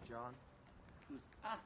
John. Who's ah?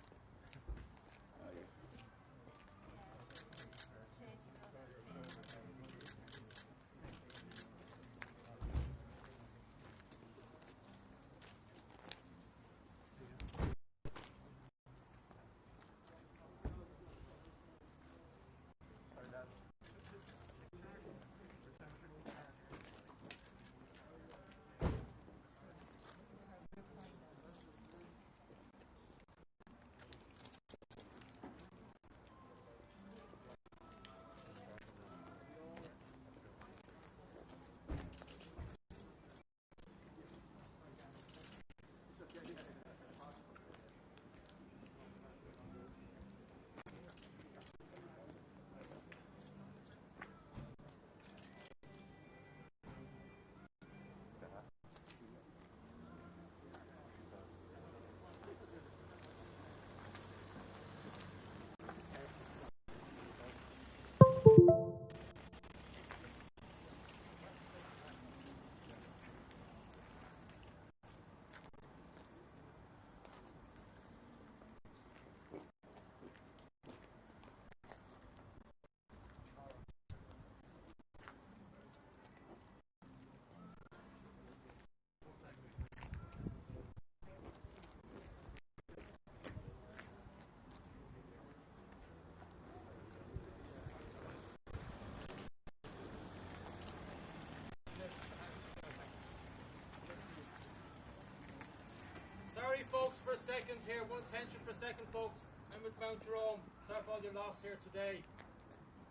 Sorry folks for a second here, one attention for a second folks. I'm with Mount Jerome. Sorry for all your loss here today.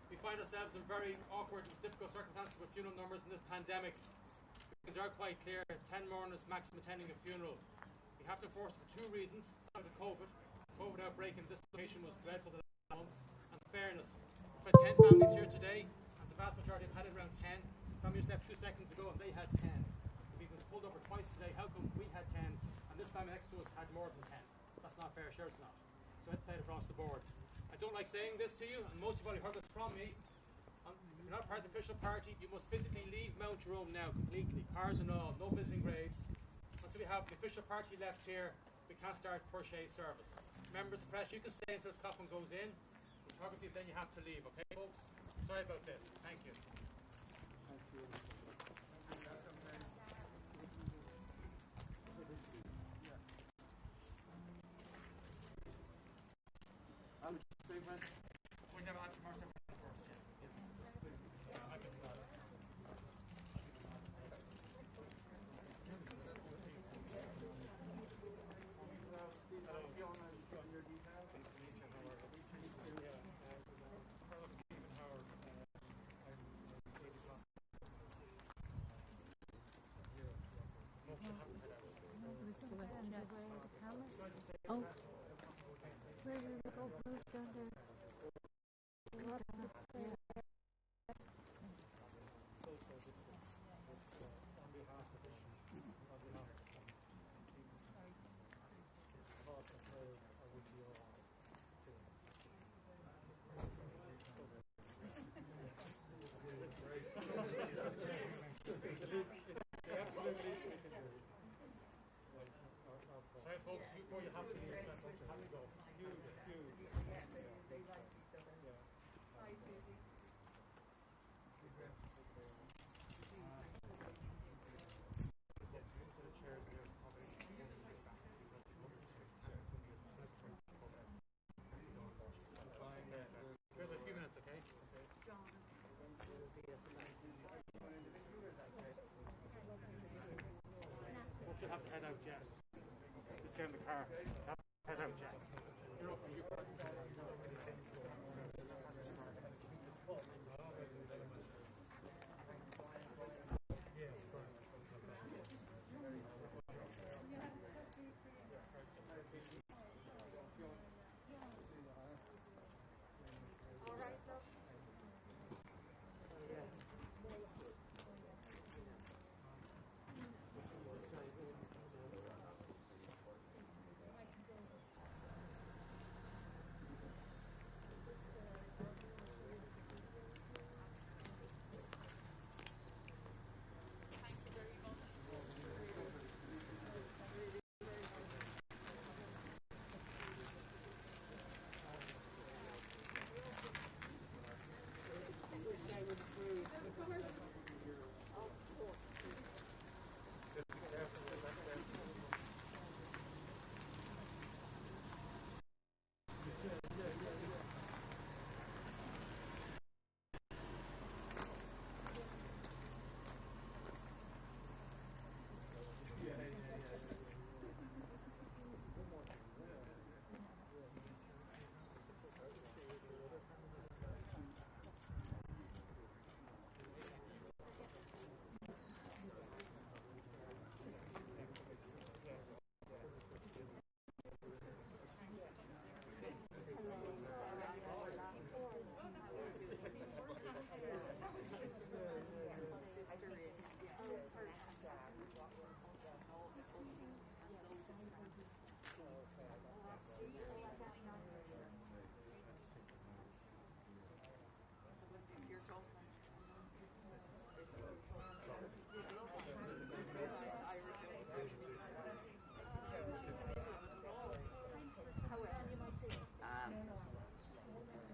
We find ourselves in very awkward and difficult circumstances with funeral numbers in this pandemic. Things are quite clear. 10 mourners maximum attending a funeral. We have to enforce it for two reasons. Out of COVID outbreak in this location was dreadful the last months, and fairness. We've had 10 families here today, and the vast majority have had it around 10. Families left 2 seconds ago and they had 10. We've been pulled over twice today. How come we had 10 and this family next to us had more than 10? That's not fair, sure it's not. So it's played across the board. I don't like saying this to you, and most of you have heard this from me. You're not part of the official party. You must physically leave Mount Jerome now completely. Cars and all, no visiting graves. Until we have the official party left here, we can't start per Shay's service. Members of the press, you can stay until this coffin goes in. Photography, then you have to leave, okay folks? Sorry about this. Thank you. Thank you. I'm Stephen. We have answer first. Oh, where did it go? Who's down there? What? Sorry folks, before you have to leave, folks, you have to go. Give it a few minutes, okay? Folks, you have to head out, Jack. Just get in the car. Head out, Jack. You're up.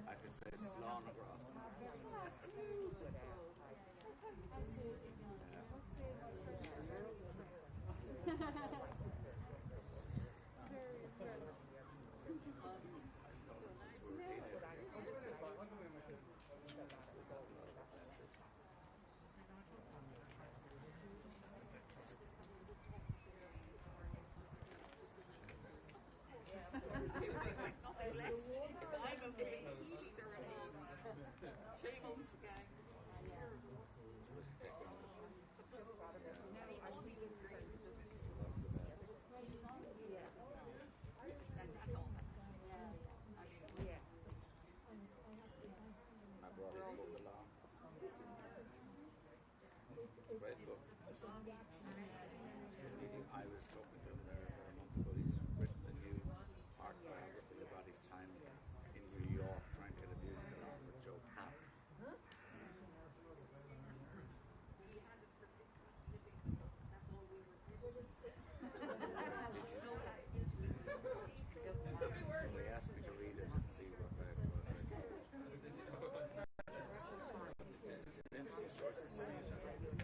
I could say Slán Nothing less. I'm of the big Healys are involved. Shay owns the gang. Red book. I was talking to him there a month ago. He's written a new art biography about his time in New York trying to get a musical out with Joe Papp. We had it for 6 months living. That's all we were doing. Did you know that? So they asked me to read it and see what I Joyce is saying. So I was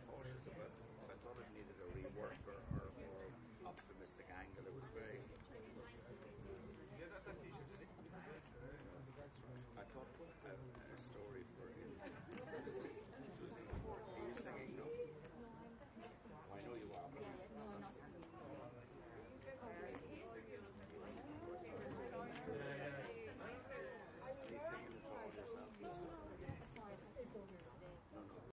cautious about it because I thought it needed a rework or more optimistic angle. It was very. I thought a story for him. Susie, are you singing? No. I know you are. But are you singing at all yourself? No, no.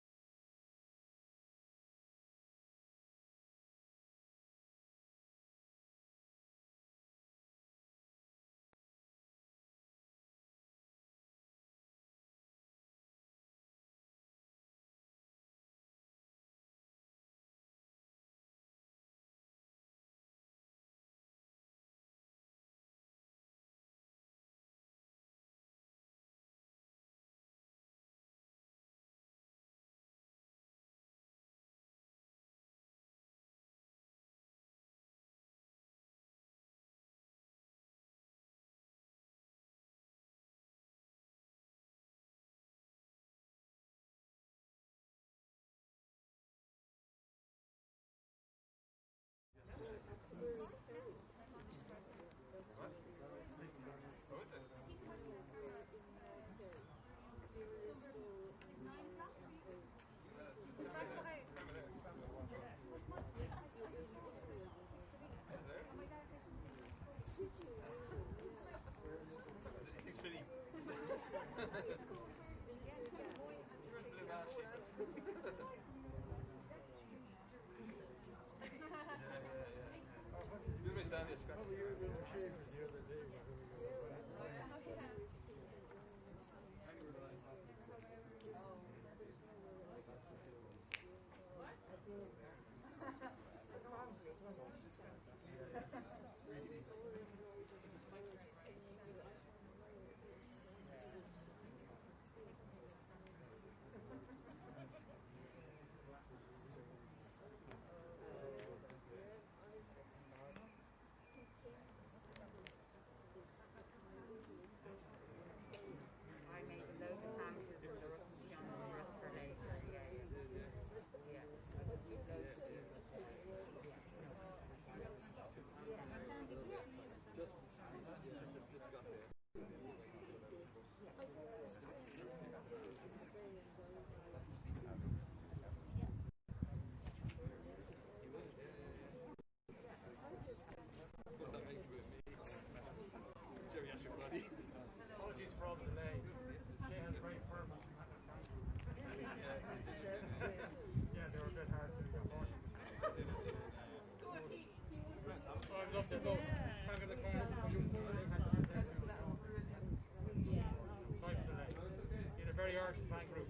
Irish fan group.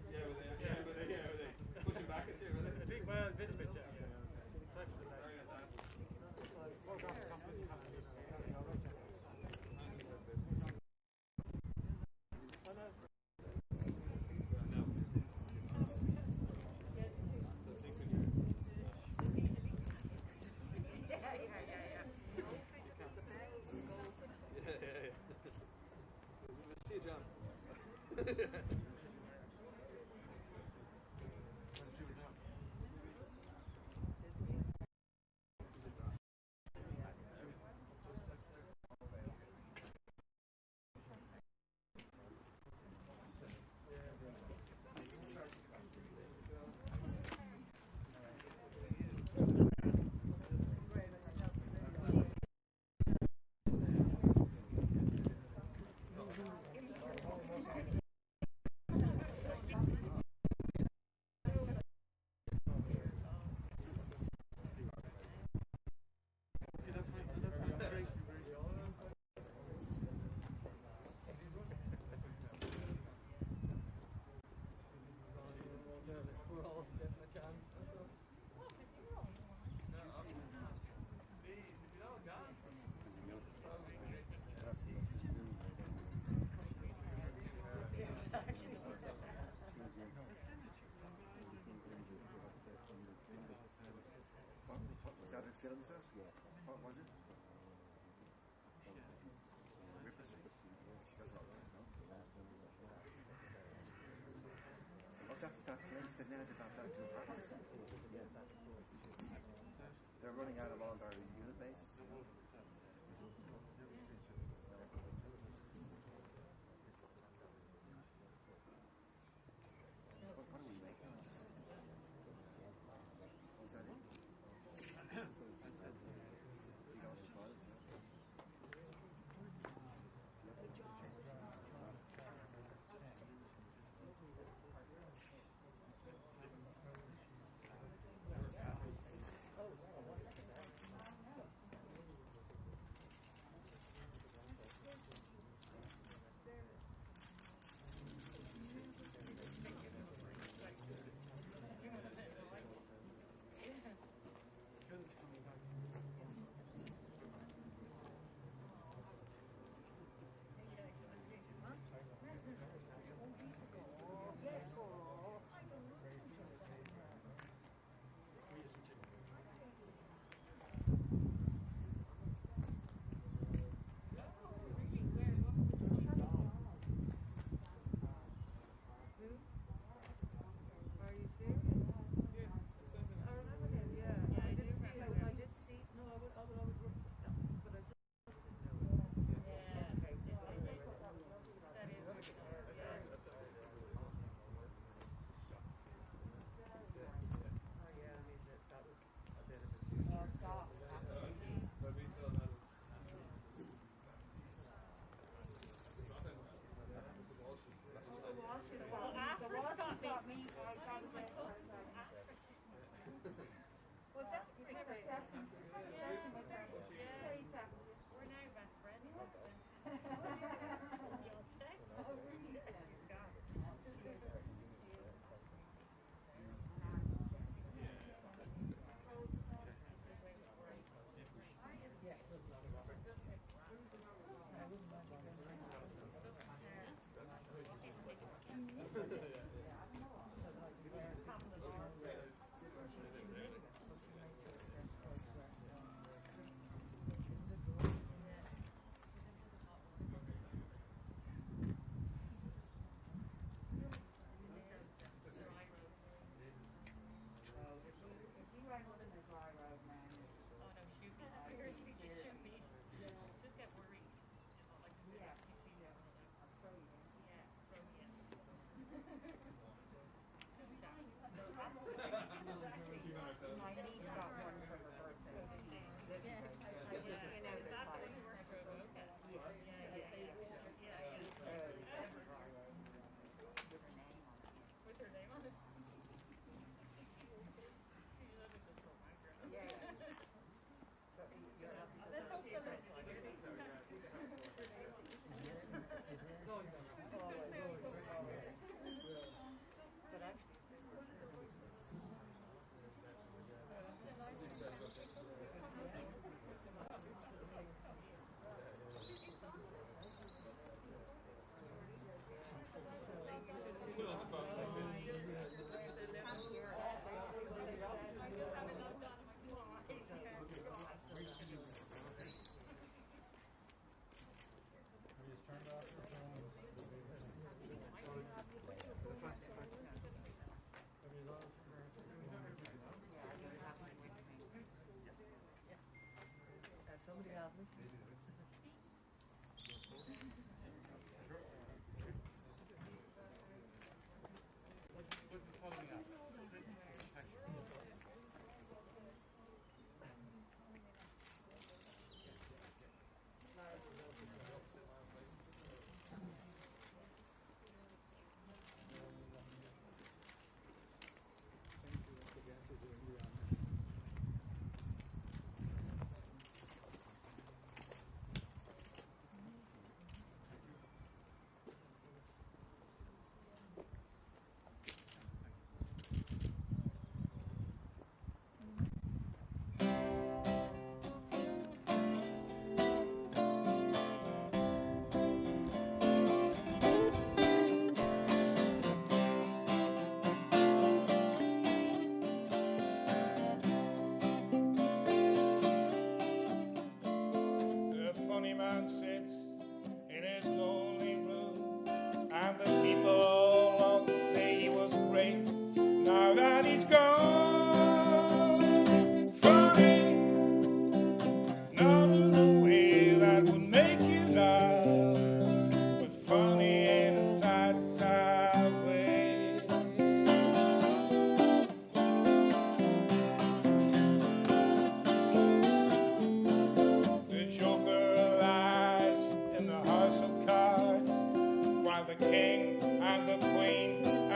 Pushing back at you, were they? A bit, well, a bit, yeah. Except for the photographs completely have to be. See you, John. Was that a film set? Yeah. What was it? Rippers? That's all right, no? Oh, that's that place that now they've had that to apartments. They're running out of all their unit bases. What are we making? Was that it?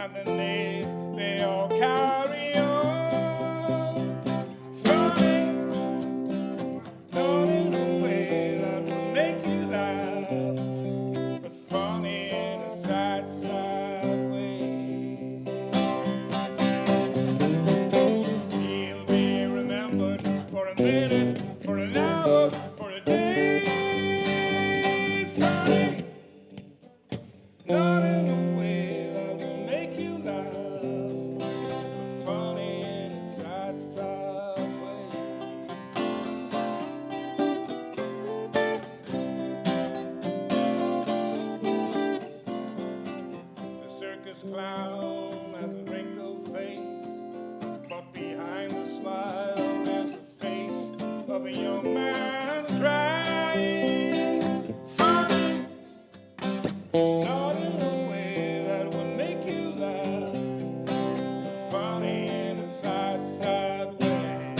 and the knave, they all carry on. Funny, not in a way that will make you laugh, but funny in a sad, sad way. He'll be remembered for a minute, for an hour, for a day. Funny, not in a way that will make you laugh, but funny in a sad, sad way. The circus clown has a wrinkled face, but behind the smile there's the face of a young man crying. Funny, not in a way that would make you laugh, but funny in a sad, sad way.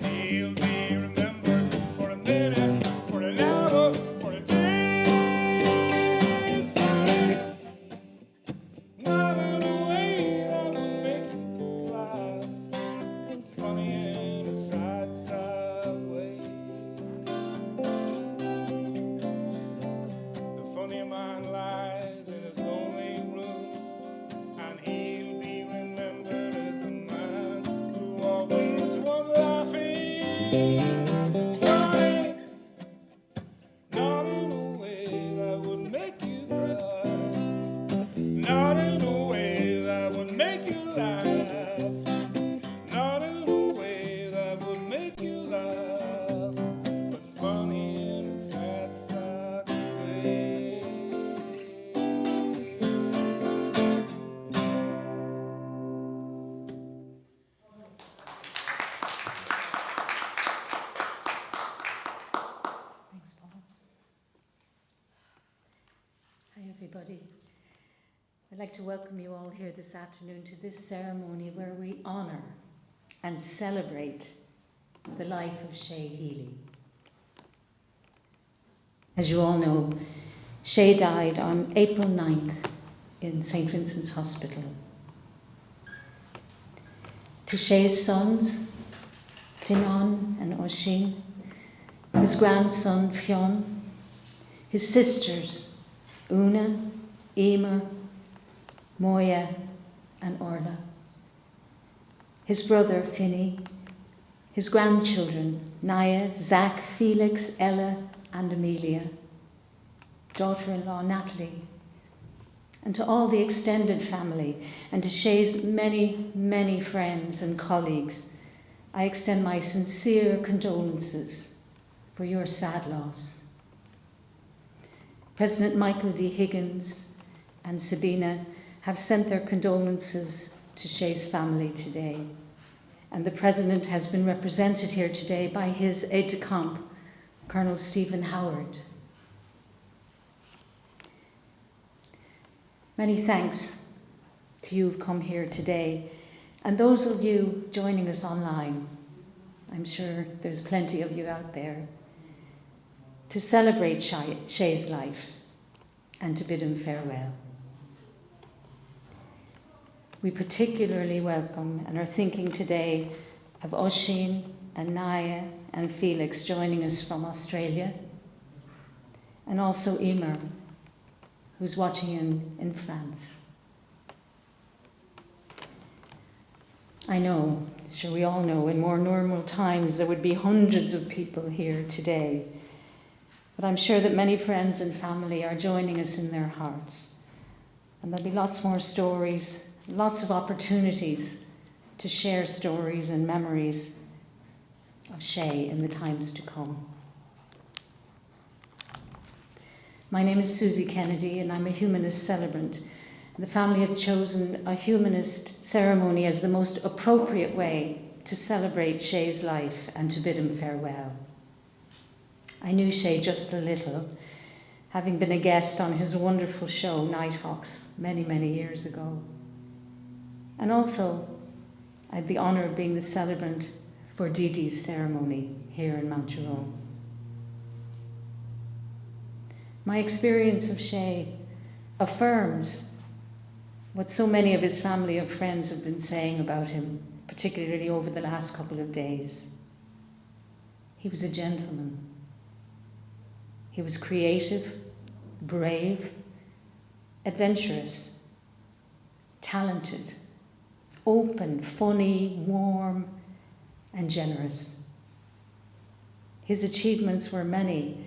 He'll be remembered for a minute, for an hour, for a day. Funny, not in a way that would make you laugh, but funny in a sad, sad way. The funny man lies in his lonely room, and he'll be remembered as the man who always was laughing. Funny, not in a way that would make you cry, not in a way that would make you laugh, not in a way that would make you laugh, but funny in a sad, sad way. Thanks, Paul. Hi, everybody. I'd like to welcome you all here this afternoon to this ceremony where we honour and celebrate the life of Shay Healy. As you all know, Shay died on April 9th in St. Vincent's Hospital. To Shay's sons, Finan and Oisin, his grandson Fionn, his sisters Una, Emer, Moya and Orla, his brother Finney, his grandchildren Naya, Zach, Felix, Ella and Amelia, daughter-in-law Natalie, and to all the extended family and to Shay's many, many friends and colleagues, I extend my sincere condolences for your sad loss. President Michael D. Higgins and Sabina have sent their condolences to Shay's family today, and the President has been represented here today by his aide-de-camp, Colonel Stephen Howard. Many thanks to you who've come here today, and those of you joining us online. I'm sure there's plenty of you out there, to celebrate Shay's life and to bid him farewell. We particularly welcome and are thinking today of Oisin and Naya and Felix joining us from Australia, and also Emer, who's watching in France. I know, sure we all know, in more normal times there would be hundreds of people here today, but I'm sure that many friends and family are joining us in their hearts, and there'll be lots more stories, lots of opportunities to share stories and memories of Shay in the times to come. My name is Susie Kennedy, and I'm a humanist celebrant. The family have chosen a humanist ceremony as the most appropriate way to celebrate Shay's life and to bid him farewell. I knew Shay just a little, having been a guest on his wonderful show, Nighthawks, many, many years ago. And also, I had the honour of being the celebrant for Dee Dee's ceremony here in Mount Jerome. My experience of Shay affirms what so many of his family and friends have been saying about him, particularly over the last couple of days. He was a gentleman. He was creative, brave, adventurous, talented, open, funny, warm, and generous. His achievements were many,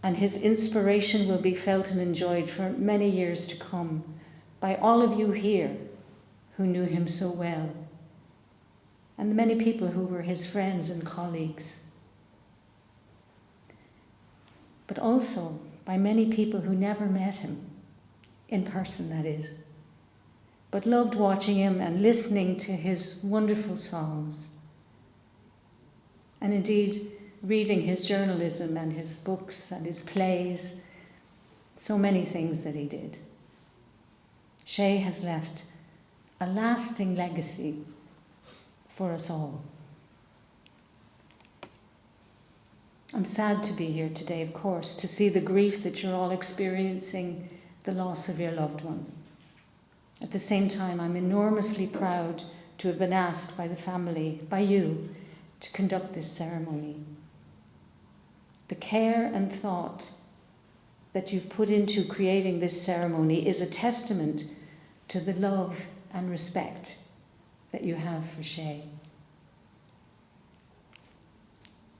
and his inspiration will be felt and enjoyed for many years to come by all of you here who knew him so well, and the many people who were his friends and colleagues. But also by many people who never met him, in person that is, but loved watching him and listening to his wonderful songs, and indeed reading his journalism and his books and his plays, so many things that he did. Shay has left a lasting legacy for us all. I'm sad to be here today, of course, to see the grief that you're all experiencing, the loss of your loved one. At the same time, I'm enormously proud to have been asked by the family, by you, to conduct this ceremony. The care and thought that you've put into creating this ceremony is a testament to the love and respect that you have for Shay.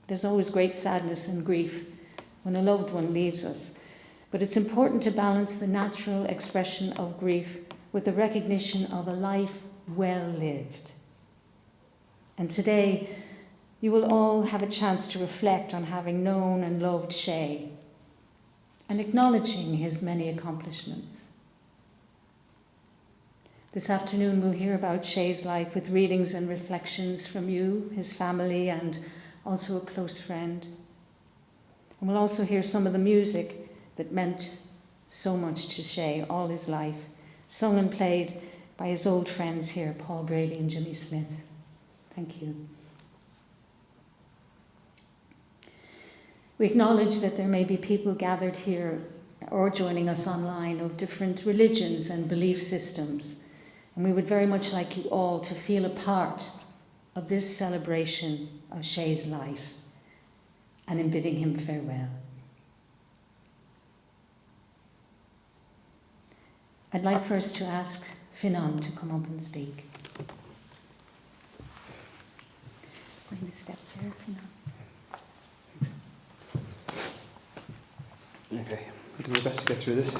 There's always great sadness and grief when a loved one leaves us, but it's important to balance the natural expression of grief with the recognition of a life well lived. And today, you will all have a chance to reflect on having known and loved Shay and acknowledging his many accomplishments. This afternoon, we'll hear about Shay's life with readings and reflections from you, his family, and also a close friend. And we'll also hear some of the music that meant so much to Shay all his life, sung and played by his old friends here, Paul Brady and Jimmy Smith. Thank you. We acknowledge that there may be people gathered here or joining us online of different religions and belief systems, and we would very much like you all to feel a part of this celebration of Shay's life and in bidding him farewell. I'd like first to ask Finan to come up and speak. Bring the step there, Finan. Okay, I'll do my best to get through this.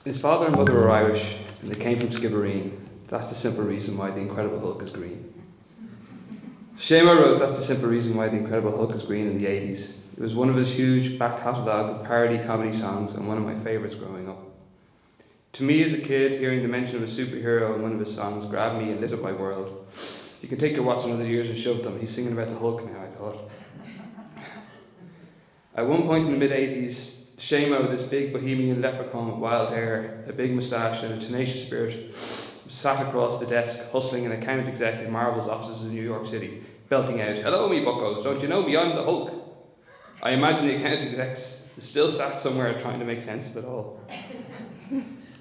His father and mother were Irish, and they came from Skibbereen. That's the simple reason why the Incredible Hulk is green. Shaymo wrote That's the Simple Reason Why the Incredible Hulk is Green in the 80s. It was one of his huge back catalogue of parody comedy songs and one of my favourites growing up. To me as a kid, hearing the mention of a superhero in one of his songs grabbed me and lit up my world. You can take your Watson other years and shove them. He's singing about the Hulk now, I thought. At one point in the mid-80s, Shaymo, this big bohemian leprechaun with wild hair, a big moustache and a tenacious spirit, sat across the desk, hustling an account exec in Marvel's offices in New York City, belting out, "Hello me buckos, don't you know me, I'm the Hulk." I imagine the account execs still sat somewhere trying to make sense of it all.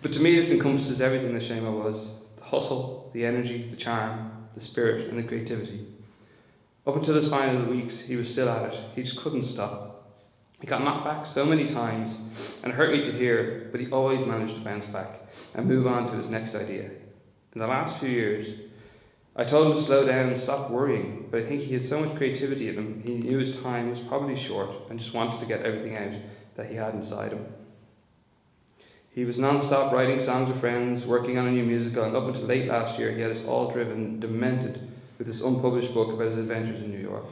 But to me this encompasses everything that Shaymo was: the hustle, the energy, the charm, the spirit and the creativity. Up until his final weeks, he was still at it. He just couldn't stop. He got knocked back so many times, and it hurt me to hear, but he always managed to bounce back and move on to his next idea. In the last few years, I told him to slow down and stop worrying, but I think he had so much creativity in him, he knew his time was probably short and just wanted to get everything out that he had inside him. He was non-stop writing songs with friends, working on a new musical, and up until late last year he had us all driven demented with this unpublished book about his adventures in New York.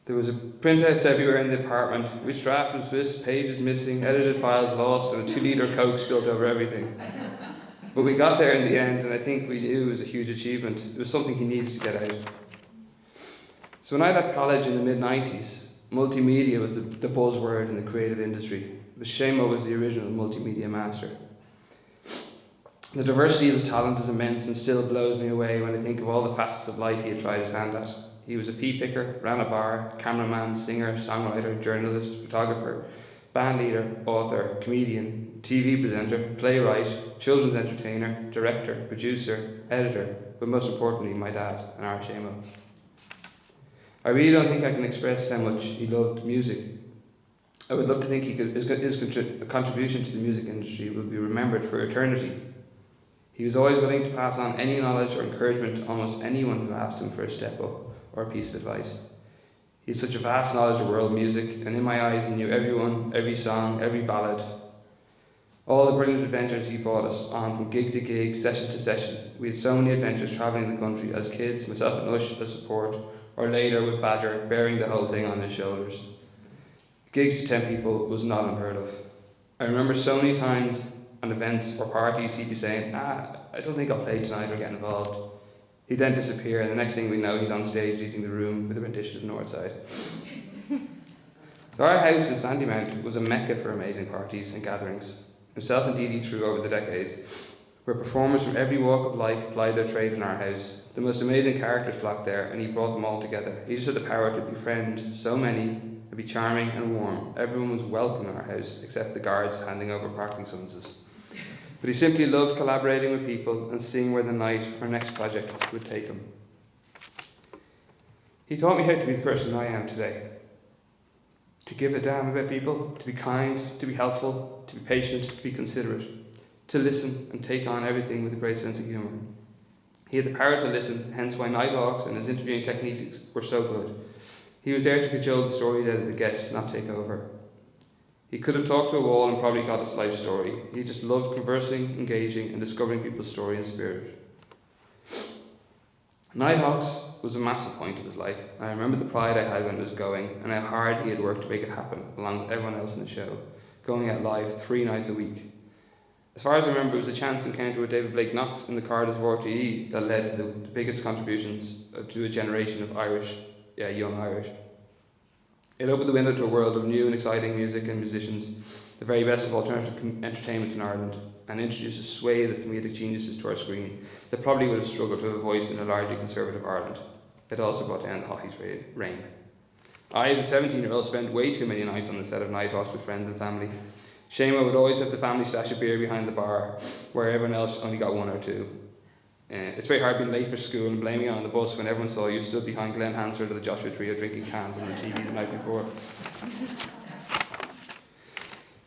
There was printouts everywhere in the apartment, which draft was missed, pages missing, edited files lost, and a 2-litre Coke spilled over everything. But we got there in the end, and I think we knew it was a huge achievement. It was something he needed to get out. So when I left college in the mid-90s, multimedia was the buzzword in the creative industry. But Shaymo was the original multimedia master. The diversity of his talent is immense and still blows me away when I think of all the facets of life he had tried his hand at. He was a pea picker, ran a bar, cameraman, singer, songwriter, journalist, photographer, band leader, author, comedian, TV presenter, playwright, children's entertainer, director, producer, editor, but most importantly, my dad and our Shamo. I really don't think I can express how much he loved music. I would love to think his contribution to the music industry will be remembered for eternity. He was always willing to pass on any knowledge or encouragement to almost anyone who asked him for a step up or a piece of advice. He had such a vast knowledge of world music, and in my eyes he knew everyone, every song, every ballad. All the brilliant adventures he brought us on from gig to gig, session to session. We had so many adventures travelling the country as kids, myself and Ush as support, or later with Badger bearing the whole thing on his shoulders. Gigs to 10 people was not unheard of. I remember so many times on events or parties he'd be saying, I don't think I'll play tonight or get involved. He'd then disappear, and the next thing we know he's on stage leading the room with a rendition of Northside. Our house in Sandymount was a mecca for amazing parties and gatherings. Himself and Dee Dee through over the decades, where performers from every walk of life plied their trade in our house. The most amazing characters flocked there, and he brought them all together. He just had the power to befriend so many, and be charming and warm. Everyone was welcome in our house, except the guards handing over parking summonses. But he simply loved collaborating with people and seeing where the night or next project would take him. He taught me how to be the person I am today. To give a damn about people, to be kind, to be helpful, to be patient, to be considerate, to listen and take on everything with a great sense of humour. He had the power to listen, hence why Nighthawks and his interviewing techniques were so good. He was there to cajole the story out of the guests, not take over. He could have talked to a wall and probably got his life story. He just loved conversing, engaging, and discovering people's story and spirit. Nighthawks was a massive point of his life. I remember the pride I had when it was going, and how hard he had worked to make it happen, along with everyone else in the show, going out live 3 nights a week. As far as I remember, it was a chance encounter with David Blake Knox in the Cardiff RTE that led to the biggest contributions to a generation of young Irish. It opened the window to a world of new and exciting music and musicians, the very best of alternative entertainment in Ireland, and introduced a swathe of comedic geniuses to our screen that probably would have struggled to have a voice in a largely conservative Ireland. It also brought down the hockey's reign. I, as a 17-year-old, spent way too many nights on the set of Nighthawks with friends and family. Shamo would always have the family stash of beer behind the bar, where everyone else only got 1 or 2. It's very hard being late for school and blaming it on the bus when everyone saw you stood behind Glenn Hansard of the Joshua Trio drinking cans on the TV the night before.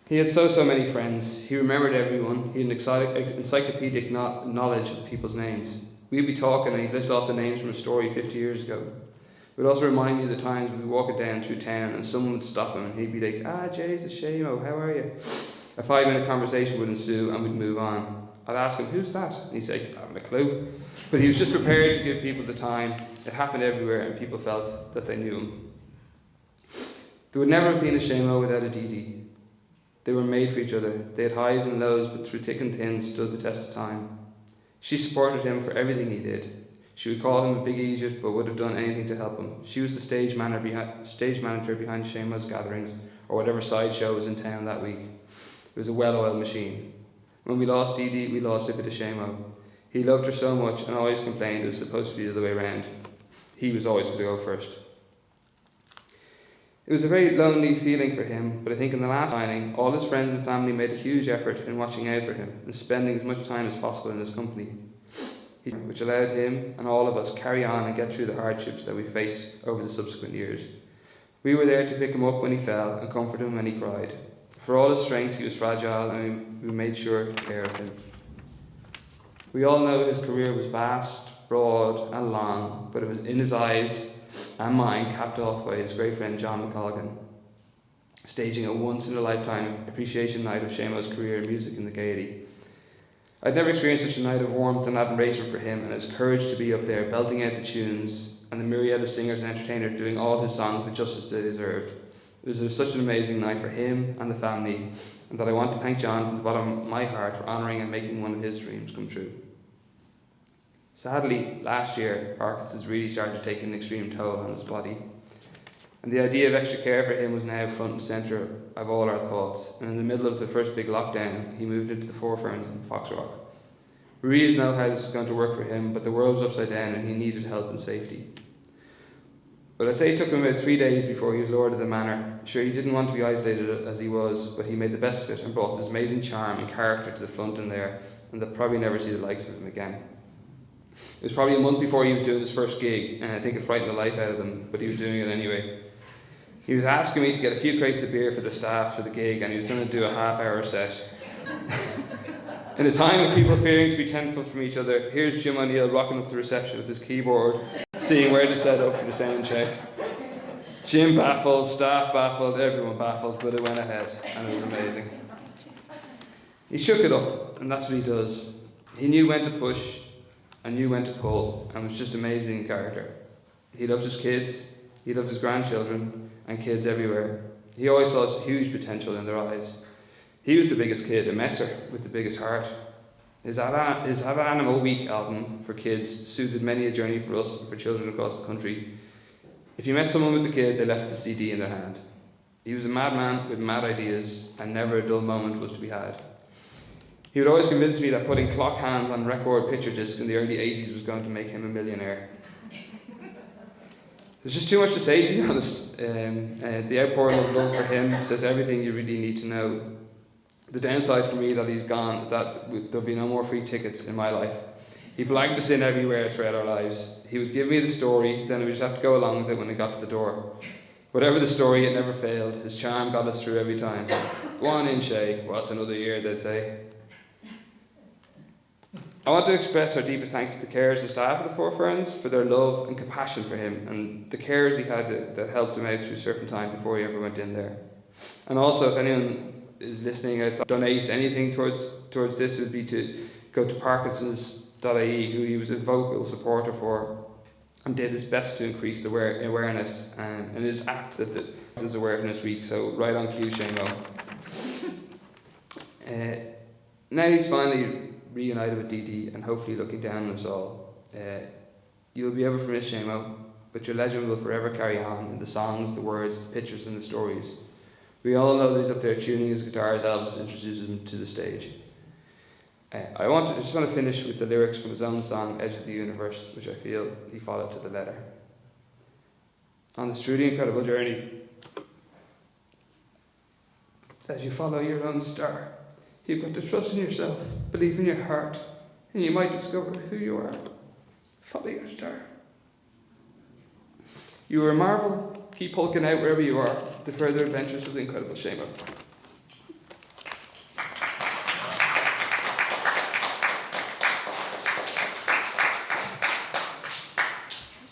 He had so many friends. He remembered everyone. He had an encyclopedic knowledge of people's names. We'd be talking and he'd list off the names from a story 50 years ago. It would also remind me of the times we'd be walking down through town and someone would stop him and he'd be like, Jay's it's Shamo, how are you? A 5-minute conversation would ensue and we'd move on. I'd ask him, who's that? And he'd say, I haven't a clue. But he was just prepared to give people the time. It happened everywhere and people felt that they knew him. There would never have been a Shamo without a Dee Dee. They were made for each other. They had highs and lows, but through thick and thin stood the test of time. She supported him for everything he did. She would call him a big Egypt, but would have done anything to help him. She was the stage manager behind Shamo's gatherings, or whatever sideshow was in town that week. It was a well-oiled machine. When we lost Dee Dee, we lost a bit of Shamo. He loved her so much and always complained it was supposed to be the other way around. He was always going to go first. It was a very lonely feeling for him, but I think in the last signing, all his friends and family made a huge effort in watching out for him and spending as much time as possible in his company, which allowed him and all of us carry on and get through the hardships that we faced over the subsequent years. We were there to pick him up when he fell and comfort him when he cried. For all his strengths, he was fragile, and we made sure to care of him. We all know his career was vast, broad, and long, but it was in his eyes and mine capped off by his great friend John McColgan, staging a once-in-a-lifetime appreciation night of Shamo's career in music in the Gaiety. I'd never experienced such a night of warmth and admiration for him and his courage to be up there belting out the tunes and the myriad of singers and entertainers doing all his songs the justice they deserved. It was such an amazing night for him and the family, and that I want to thank John from the bottom of my heart for honouring and making one of his dreams come true. Sadly, last year, Parkinson's really started to take an extreme toll on his body, and the idea of extra care for him was now front and centre of all our thoughts, and in the middle of the first big lockdown, he moved into the Four Ferns in Foxrock. We really didn't know how this was going to work for him, but the world was upside down and he needed help and safety. But I'd say it took him about 3 days before he was lord of the manor. Sure, he didn't want to be isolated as he was, but he made the best of it and brought this amazing charm and character to the front and there, and they'll probably never see the likes of him again. It was probably a month before he was doing his first gig, and I think it frightened the life out of them, but he was doing it anyway. He was asking me to get a few crates of beer for the staff for the gig, and he was going to do a half-hour set. In a time of people fearing to be 10 foot from each other, here's Jim O'Neill rocking up the reception with his keyboard, seeing where to set up for the sound check. Jim baffled, staff baffled, everyone baffled, but it went ahead, and it was amazing. He shook it up, and that's what he does. He knew when to push, and knew when to pull, and was just amazing character. He loved his kids, he loved his grandchildren, and kids everywhere. He always saw huge potential in their eyes. He was the biggest kid, a messer with the biggest heart. His Have Animal Week album for kids suited many a journey for us and for children across the country. If you met someone with a kid, they left the CD in their hand. He was a madman with mad ideas, and never a dull moment was to be had. He would always convince me that putting clock hands on record picture discs in the early 80s was going to make him a millionaire. There's just too much to say, to be honest. The outpouring of love for him says everything you really need to know. The downside for me that he's gone is that there'll be no more free tickets in my life. He blagged us in everywhere throughout our lives. He would give me the story, then we just have to go along with it when it got to the door. Whatever the story, it never failed. His charm got us through every time. Go on in, Shay. What's another year, they'd say. I want to express our deepest thanks to the carers and staff of the Four Ferns for their love and compassion for him, and the carers he had that helped him out through a certain time before he ever went in there. And also, if anyone is listening out to donate anything towards this, would be to go to Parkinson's.ie, who he was a vocal supporter for, and did his best to increase the awareness, and his act that Parkinson's Awareness Week. So right on cue, Shamo. Now he's finally reunited with Dee Dee and hopefully looking down on us all. You'll be ever miss Shamo, but your legend will forever carry on in the songs, the words, the pictures and the stories. We all know that he's up there tuning his guitar as Elvis introduces him to the stage. I just want to finish with the lyrics from his own song, Edge of the Universe, which I feel he followed to the letter. On this truly incredible journey, as you follow your own star, you've got to trust in yourself, believe in your heart, and you might discover who you are. Follow your star. You are a marvel. Keep hulking out wherever you are. The further adventures of the incredible Shamo.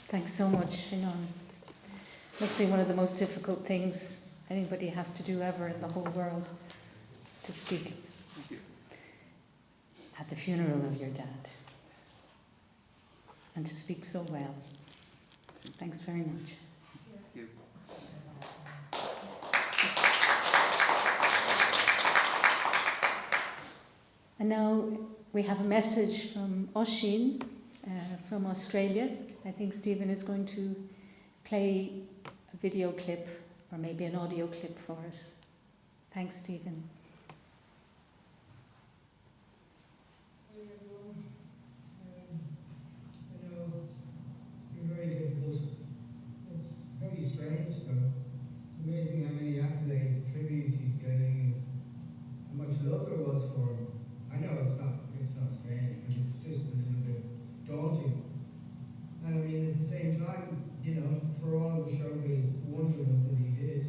Thanks so much, Fionnán. Must be one of the most difficult things anybody has to do ever in the whole world, to speak at the funeral of your dad, and to speak so well. Thanks very much. And now we have a message from Oisin from Australia. I think Stephen is going to play a video clip or maybe an audio clip for us. Thanks, Stephen. Hey everyone. I know it's been very difficult. It's very strange though. It's amazing how many accolades, tributes he's getting, and how much love there was for him. I know it's not strange, but it's just a little bit daunting. And I mean, at the same time, you know, for all the showbiz wonderment that he did,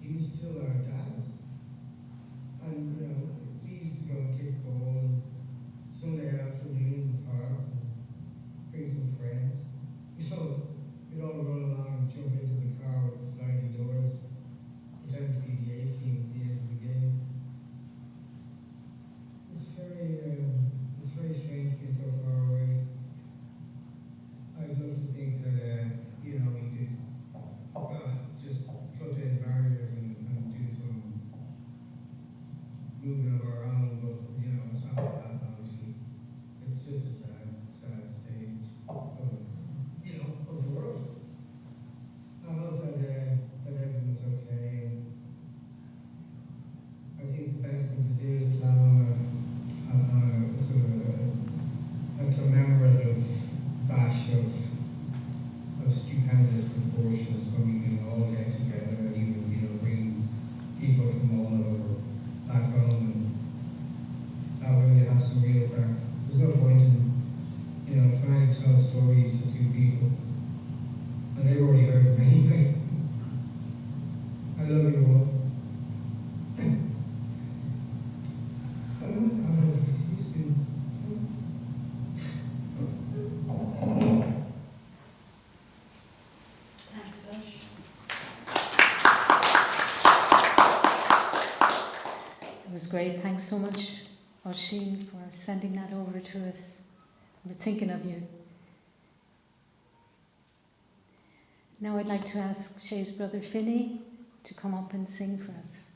he was still our dad. And, you know, we used to go and kick ball, and I love you all. I hope to see you soon. Thanks, Ash. It was great. Thanks so much, Oisin, for sending that over to us. We're thinking of you. Now I'd like to ask Shay's brother Finney to come up and sing for us.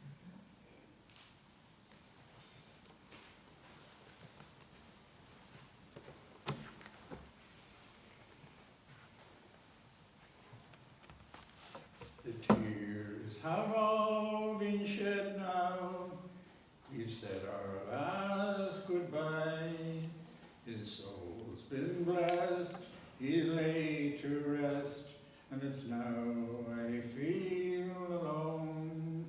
The tears have all been shed now. We've said our last goodbye. His soul's been blessed. He's laid to rest. And it's now I feel alone.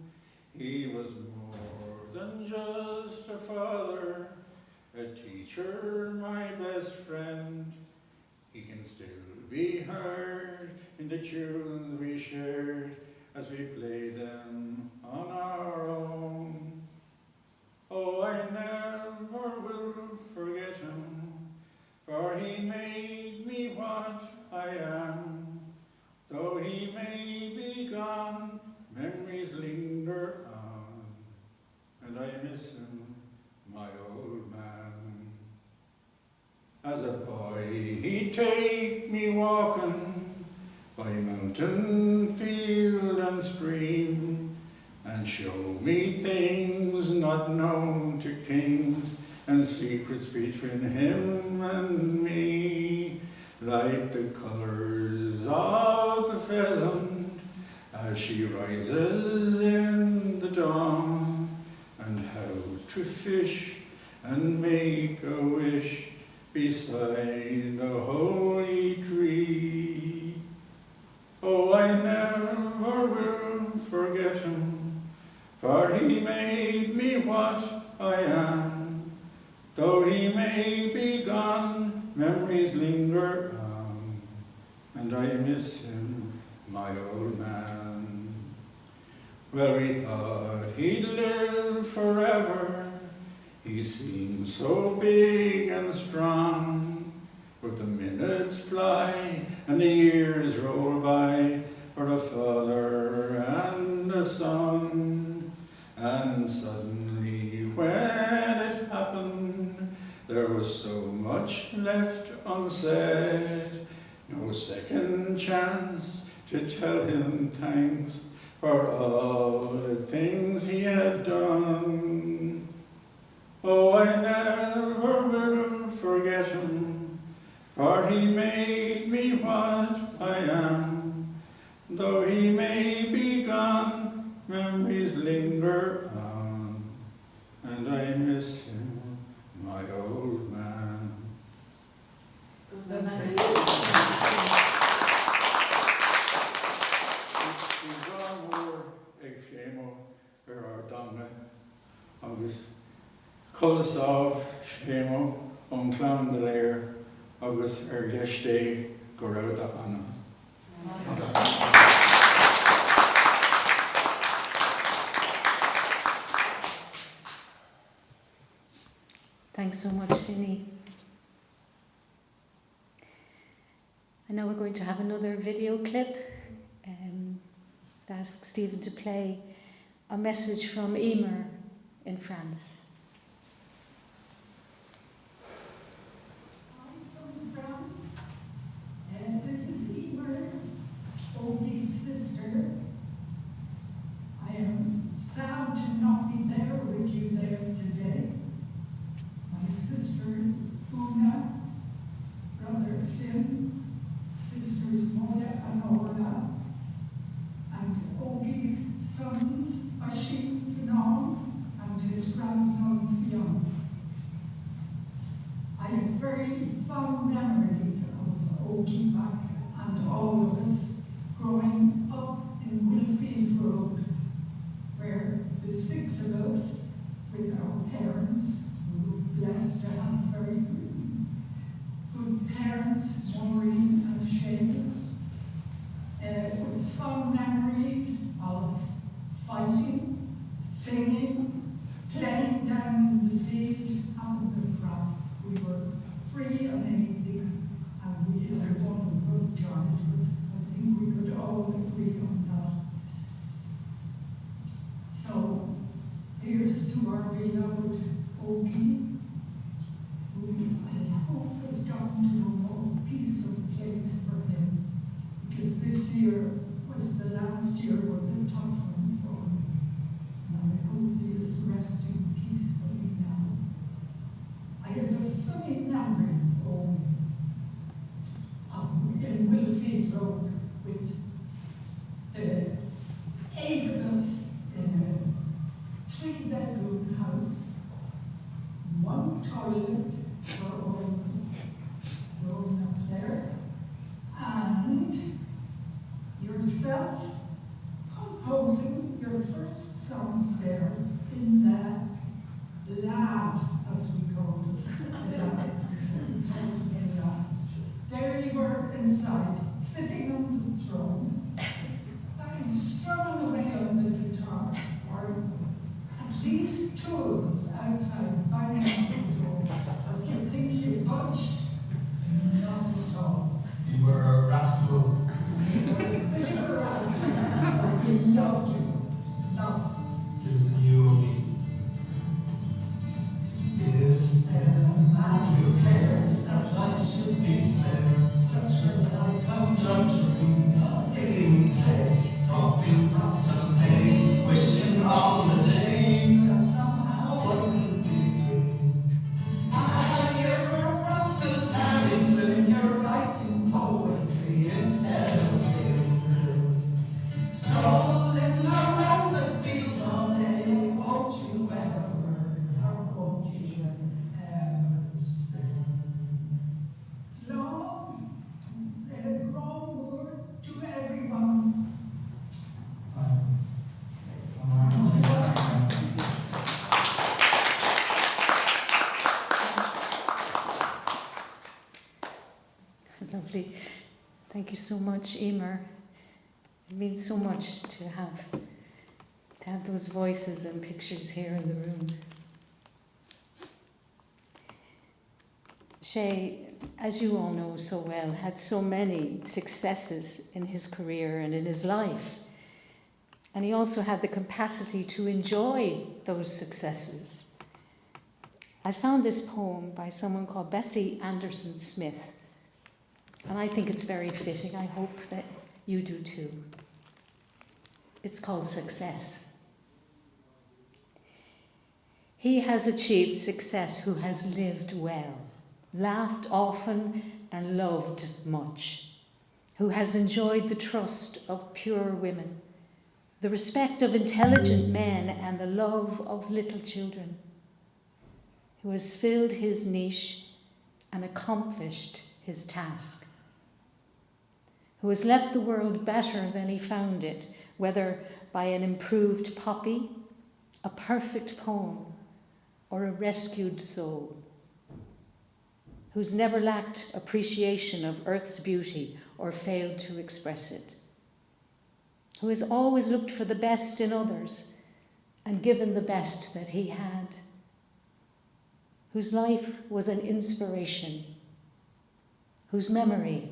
He was more than just a father, a teacher, my best friend. He can still be heard in the tunes we shared as we played them on our own. Oh, I never will forget him, for he made me what I am. Though he may be gone, memories linger on, and I miss him, my old man. As a boy, he'd take me walking by mountain, field, and stream, and show me things not known to kings, and secrets between him and me, like the colors of the pheasant as she rises in the dawn, and how to fish and make a wish beside the holy tree. Oh, I never will forget him, for he made me what I am. Though he may be gone, memories linger on, and I miss him, my old man. Well, we thought he'd live forever. He seemed so big and strong, but the minutes fly and the years roll by for a father and a son. And suddenly when it happened, there was so much left unsaid, no second chance to tell him thanks for all the things he had done. Oh, I never will forget him, for he made me what I am. Though he may be gone, memories linger on, and I miss him, my old man. Agus cholas of Shemo on clown the lair, agus gleisté go raibh anna. Thanks so much, Finney. And now we're going to have another video clip. To ask Stephen to play a message from Emer in France. I'm from France, and this is Emer, Ogie's sister. I am sad to not be there with you there today. My sisters, Una, brother Finn, sisters Moya and Orla, and Ogie's sons, Ashim Finon, and his grandson prayers to our beloved Ogie, who I hope has gotten to a more peaceful place for him, because this year the last year was a tough one for him. And I hope he is resting peacefully now. I have a funny memory in Wilfield Road with the 8 of us in a 3-bedroom house, 1 toilet for all of us growing up there, and yourself composing your first songs there in the lab, as we called it. The lab. There you were inside, sitting on the throne, and strumming away on the guitar, or at least 2 of us outside banging on the door. But you think you budged? Not at all. You were a rascal. You were a bit of a rascal, but we loved you. Lots. Just you and me. Is there a man who cares that life should be spared? Such a life of drudgery, digging clay, tossing drops of hay, wishing all the day that somehow one could be free. Ah, you're a rascal, Terry Flynn, you're writing poetry instead of lyrics. Strolling around the fields all day, won't you ever work, or won't you ever spin? Slow, grow word to everyone. Lovely. Thank you so much, Emer. It means so much to have those voices and pictures here in the room. Shay, as you all know so well, had so many successes in his career and in his life. And he also had the capacity to enjoy those successes. I found this poem by someone called Bessie Anderson Smith, and I think it's very fitting. I hope that you do too. It's called Success. He has achieved success who has lived well, laughed often and loved much, who has enjoyed the trust of pure women, the respect of intelligent men and the love of little children, who has filled his niche and accomplished his task, who has left the world better than he found it, whether by an improved poppy, a perfect poem, or a rescued soul, who's never lacked appreciation of earth's beauty or failed to express it, who has always looked for the best in others and given the best that he had, whose life was an inspiration, whose memory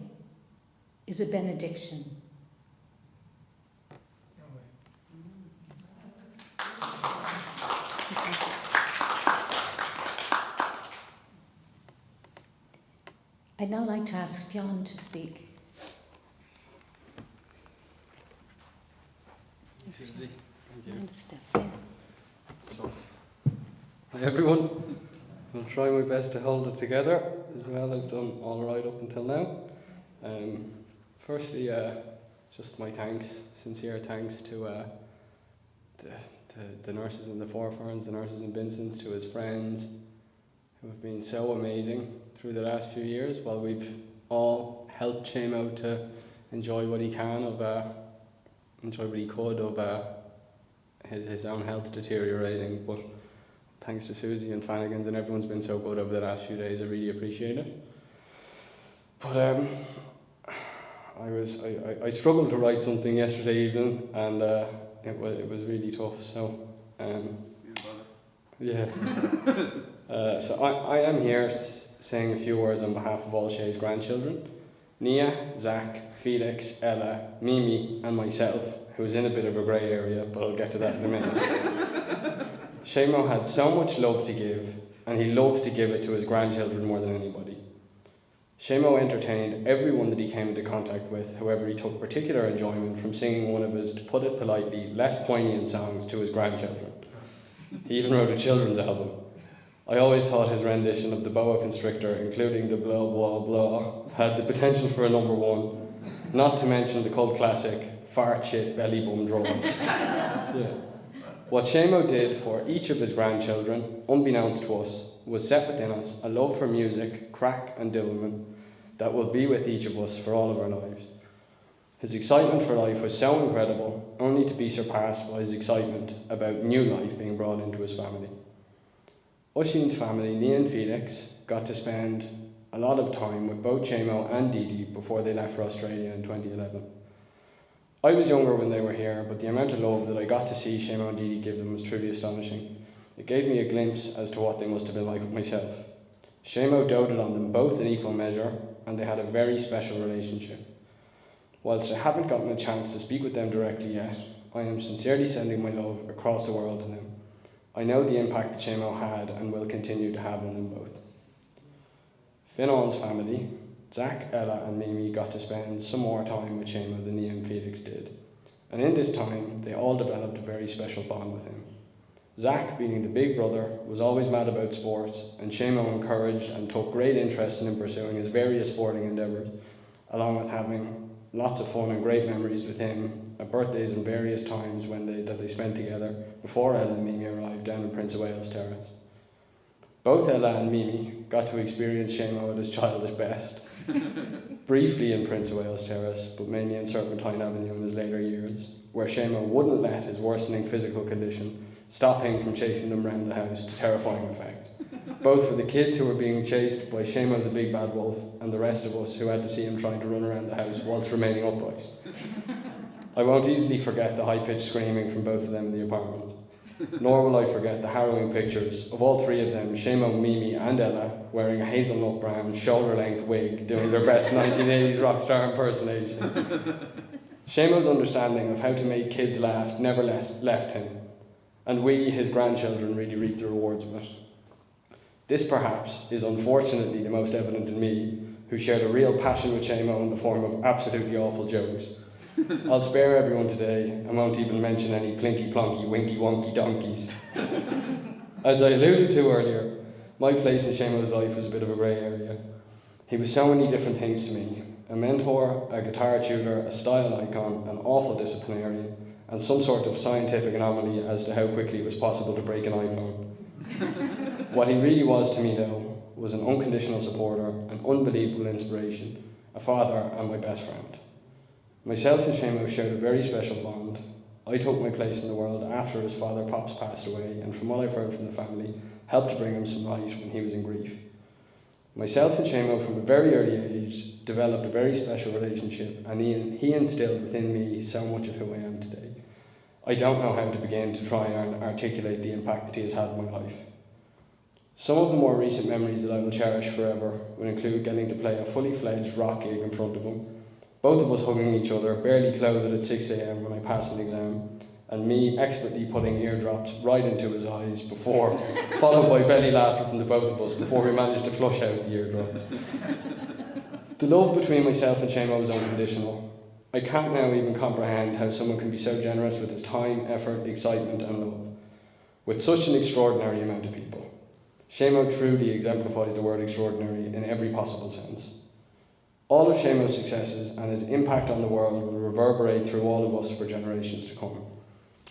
is a benediction. I'd now like to ask Fionn to speak. Susie, And thank you. step in. So, hi everyone. I'll try my best to hold it together as well. I've done all right up until now. Firstly, just my thanks, sincere thanks to the nurses in the Four Ferns, the nurses in Vincent's, to his friends who have been so amazing through the last few years, while we've all helped Shay out to enjoy what he can enjoy what he could of his own health deteriorating. But thanks to Susie and Flanagan's and everyone's been so good over the last few days. I really appreciate it. But I struggled to write something yesterday evening, and it was really tough. So yeah. So I am here saying a few words on behalf of all Shay's grandchildren: Nia, Zach, Felix, Ella, Mimi, and myself, who's in a bit of a grey area, but I'll get to that in a minute. Shaymo had so much love to give, and he loved to give it to his grandchildren more than anybody. Shaymo entertained everyone that he came into contact with, however he took particular enjoyment from singing one of his, to put it politely, less poignant songs to his grandchildren. He even wrote a children's album. I always thought his rendition of the boa constrictor, including the blah blah blah, had the potential for a number one, not to mention the cult classic, fart shit belly bum drawers. Yeah. What Shaymo did for each of his grandchildren, unbeknownst to us, was set within us a love for music, crack and devilment that will be with each of us for all of our lives. His excitement for life was so incredible, only to be surpassed by his excitement about new life being brought into his family. Oisin's family, Nia and Felix, got to spend a lot of time with both Shaymo and Dee Dee before they left for Australia in 2011. I was younger when they were here, but the amount of love that I got to see Shaymo and Dee Dee give them was truly astonishing. It gave me a glimpse as to what they must have been like with myself. Shaymo doted on them both in equal measure, and they had a very special relationship. Whilst I haven't gotten a chance to speak with them directly yet, I am sincerely sending my love across the world to them. I know the impact that Shaymo had and will continue to have on them both. Fionnán's family, Zach, Ella and Mimi, got to spend some more time with Shaymo than Nia and Felix did. And in this time, they all developed a very special bond with him. Zach, being the big brother, was always mad about sports, and Shaymo encouraged and took great interest in him pursuing his various sporting endeavours, along with having lots of fun and great memories with him at birthdays and various times that they spent together before Ella and Mimi arrived down in Prince of Wales Terrace. Both Ella and Mimi got to experience Shaymo at his childish best, briefly in Prince of Wales Terrace, but mainly in Serpentine Avenue in his later years, where Shaymo wouldn't let his worsening physical condition stop him from chasing them around the house to terrifying effect, both for the kids who were being chased by Shaymo the big bad wolf and the rest of us who had to see him trying to run around the house whilst remaining upright. I won't easily forget the high-pitched screaming from both of them in the apartment, nor will I forget the harrowing pictures of all three of them, Shaymo, Mimi and Ella, wearing a hazelnut brown shoulder-length wig, doing their best 1980s rock star impersonation. Shaymo's understanding of how to make kids laugh never left him, and we, his grandchildren, really reaped the rewards of it. This, perhaps, is unfortunately the most evident in me, who shared a real passion with Shaymo in the form of absolutely awful jokes. I'll spare everyone today and won't even mention any plinky plonky winky wonky donkeys. As I alluded to earlier, my place in Shaymo's life was a bit of a grey area. He was so many different things to me: a mentor, a guitar tutor, a style icon, an awful disciplinarian, and some sort of scientific anomaly as to how quickly it was possible to break an iPhone. What he really was to me, though, was an unconditional supporter, an unbelievable inspiration, a father and my best friend. Myself and Shaymo shared a very special bond. I took my place in the world after his father, Pops, passed away, and from what I've heard from the family, helped to bring him some light when he was in grief. Myself and Shaymo, from a very early age, developed a very special relationship, and he instilled within me so much of who I am today. I don't know how to begin to try and articulate the impact that he has had on my life. Some of the more recent memories that I will cherish forever will include getting to play a fully fledged rock gig in front of him, both of us hugging each other, barely clothed at 6 a.m. when I passed an exam, and me expertly putting eardrops right into his eyes before, followed by belly laughter from the both of us before we managed to flush out the eardrops. The love between myself and Shaymo was unconditional. I can't now even comprehend how someone can be so generous with his time, effort, excitement and love, with such an extraordinary amount of people. Shaymo truly exemplifies the word extraordinary in every possible sense. All of Shaymo's successes and his impact on the world will reverberate through all of us for generations to come.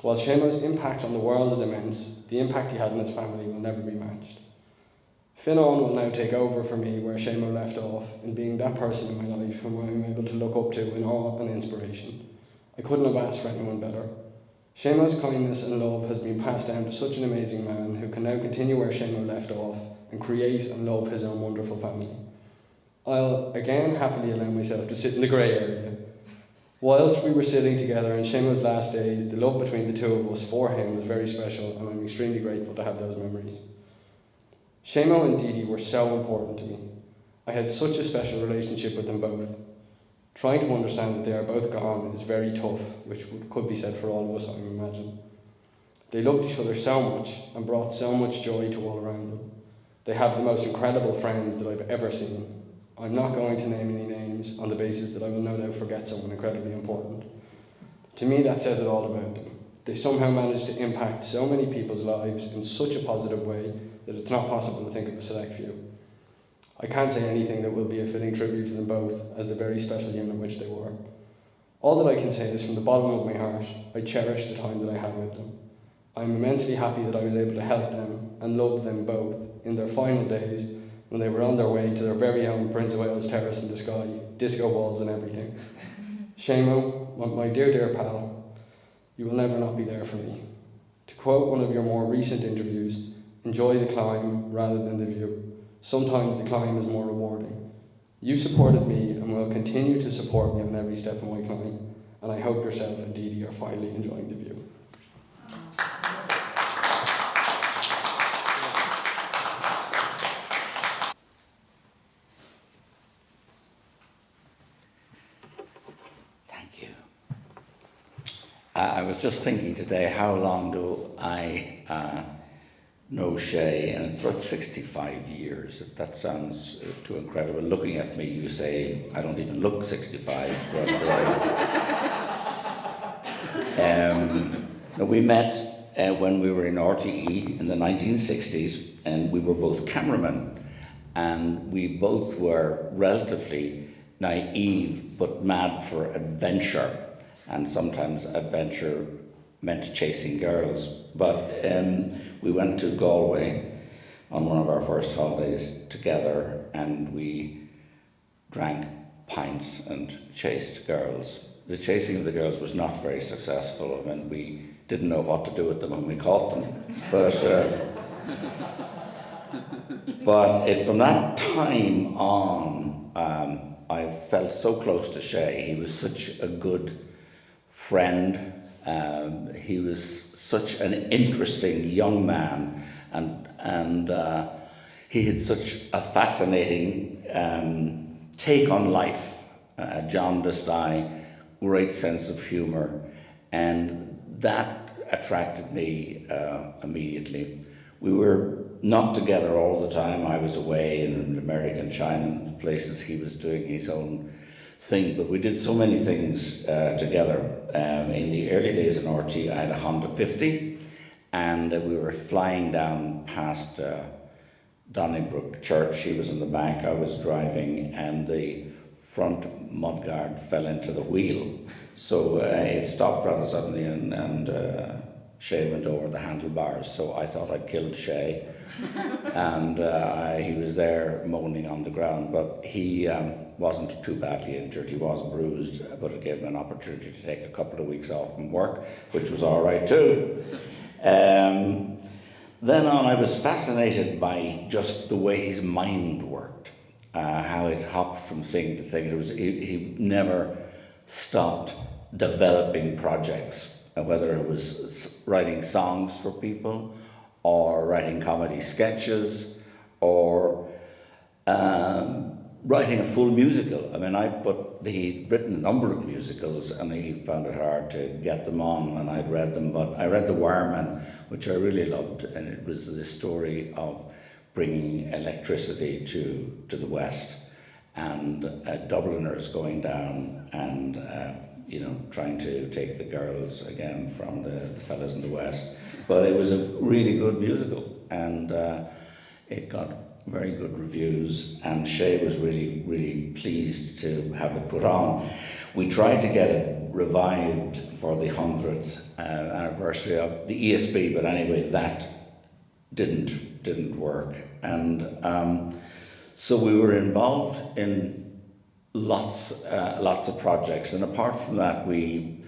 While Shaymo's impact on the world is immense, the impact he had on his family will never be matched. Fionnán will now take over for me where Shaymo left off, in being that person in my life whom I am able to look up to in awe and inspiration. I couldn't have asked for anyone better. Shaymo's kindness and love has been passed down to such an amazing man who can now continue where Shaymo left off and create and love his own wonderful family. I'll again happily allow myself to sit in the grey area. Whilst we were sitting together in Shaymo's last days, the love between the two of us for him was very special, and I'm extremely grateful to have those memories. Shaymo and Dee Dee were so important to me. I had such a special relationship with them both. Trying to understand that they are both gone is very tough, which could be said for all of us, I imagine. They loved each other so much and brought so much joy to all around them. They have the most incredible friends that I've ever seen. I'm not going to name any names on the basis that I will no doubt forget someone incredibly important. To me, that says it all about them. They somehow managed to impact so many people's lives in such a positive way that it's not possible to think of a select few. I can't say anything that will be a fitting tribute to them both as the very special unit which they were. All that I can say is from the bottom of my heart, I cherish the time that I had with them. I'm immensely happy that I was able to help them and love them both in their final days when they were on their way to their very own Prince of Wales terrace in the sky, disco balls and everything. Shamo, my dear, dear pal, you will never not be there for me. To quote one of your more recent interviews, enjoy the climb rather than the view. Sometimes the climb is more rewarding. You supported me and will continue to support me on every step of my climb, and I hope yourself and Dee Dee are finally enjoying the view. Thank you. I was just thinking today, how long do I know Shay? And it's about 65 years, if that sounds too incredible. Looking at me, you say, I don't even look 65. But, we met when we were in RTE in the 1960s, and we were both cameramen. And we both were relatively naive, but mad for adventure. And sometimes adventure meant chasing girls. But we went to Galway on one of our first holidays together, and we drank pints and chased girls. The chasing of the girls was not very successful. I mean, we didn't know what to do with them when we caught them. But from that time on, I felt so close to Shay. He was such a good friend. He was such an interesting young man, and he had such a fascinating take on life, jaundiced eye, great sense of humour, and that attracted me immediately. We were not together all the time. I was away in America and China and places. He was doing his own thing, but we did so many things together. In the early days in RT, I had a Honda 50, and we were flying down past Donnybrook Church. He was in the back, I was driving, and the front mudguard fell into the wheel. So it stopped rather suddenly, and Shay went over the handlebars. So I thought I'd killed Shay, and he was there moaning on the ground, but he wasn't too badly injured. He was bruised, but it gave him an opportunity to take a couple of weeks off from work, which was all right too. Then on, I was fascinated by just the way his mind worked, how it hopped from thing to thing. He never stopped developing projects, whether it was writing songs for people, or writing comedy sketches, or writing a full musical. I mean, he'd written a number of musicals, and he found it hard to get them on, and I'd read them, but I read The Wireman, which I really loved, and it was the story of bringing electricity to the West, and Dubliners going down and trying to take the girls again from the fellas in the West. But it was a really good musical, and it got very good reviews, and Shay was really, really pleased to have it put on. We tried to get it revived for the 100th anniversary of the ESB, but anyway, that didn't work. And so we were involved in lots of projects, and apart from that, we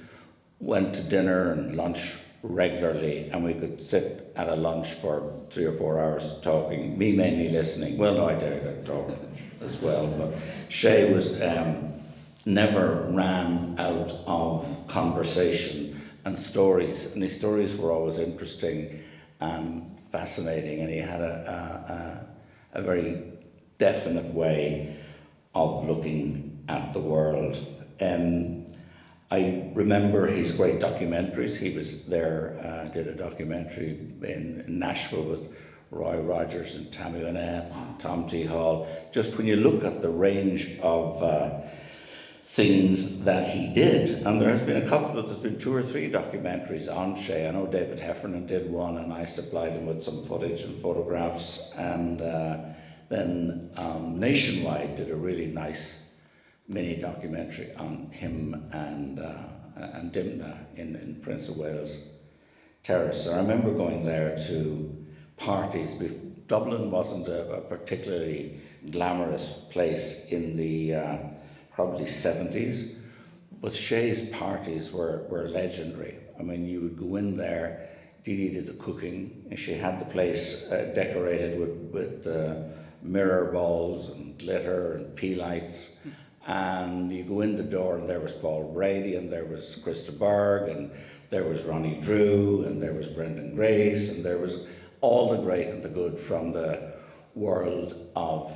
went to dinner and lunch regularly, and we could sit at a lunch for 3 or 4 hours talking, me mainly listening. Well, no, I did talk as well, but Shay was never ran out of conversation and stories, and his stories were always interesting and fascinating, and he had a very definite way of looking at the world. I remember his great documentaries. He was there, did a documentary in Nashville with Roy Rogers and Tammy Wynette and Tom T. Hall. Just when you look at the range of things that he did, and there's been 2 or 3 documentaries on Shay. I know David Heffernan did one, and I supplied him with some footage and photographs, and then Nationwide did a really nice mini documentary on him and Dimna in Prince of Wales Terrace. So I remember going there to parties. Dublin wasn't a particularly glamorous place in the probably 70s, but Shay's parties were legendary. I mean, you would go in there, Dee Dee did the cooking, and she had the place decorated with mirror balls and glitter and pea lights. And you go in the door and there was Paul Brady, and there was Krista Berg, and there was Ronnie Drew, and there was Brendan Grace, and there was all the great and the good from the world of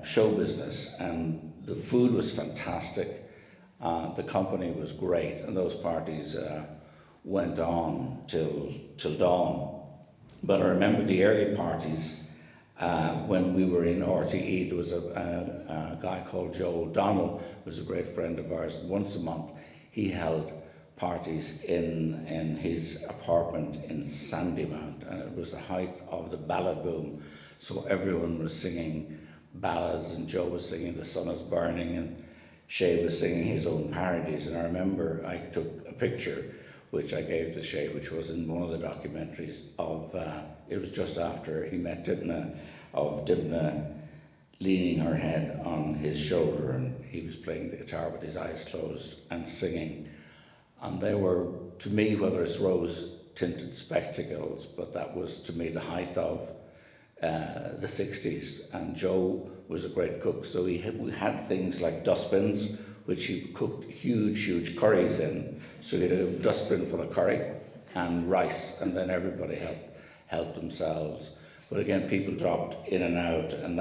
show business. And the food was fantastic, the company was great, and those parties went on till dawn. But I remember the early parties when we were in RTE. There was a guy called Joe O'Donnell, who was a great friend of ours. Once a month he held parties in his apartment in Sandymount, and it was the height of the ballad boom, so everyone was singing ballads, and Joe was singing The Sun Is Burning, and Shay was singing his own parodies. And I remember I took a picture which I gave to Shay, which was in one of the documentaries of, it was just after he met Dimna, of Dimna leaning her head on his shoulder, and he was playing the guitar with his eyes closed and singing. And they were, to me, whether it's rose-tinted spectacles, but that was to me the height of the 60s, and Joe was a great cook, so we had things like dustbins, which he cooked huge curries in. So he had a dustbin full of curry and rice, and then everybody helped themselves. But again, people dropped in and out, and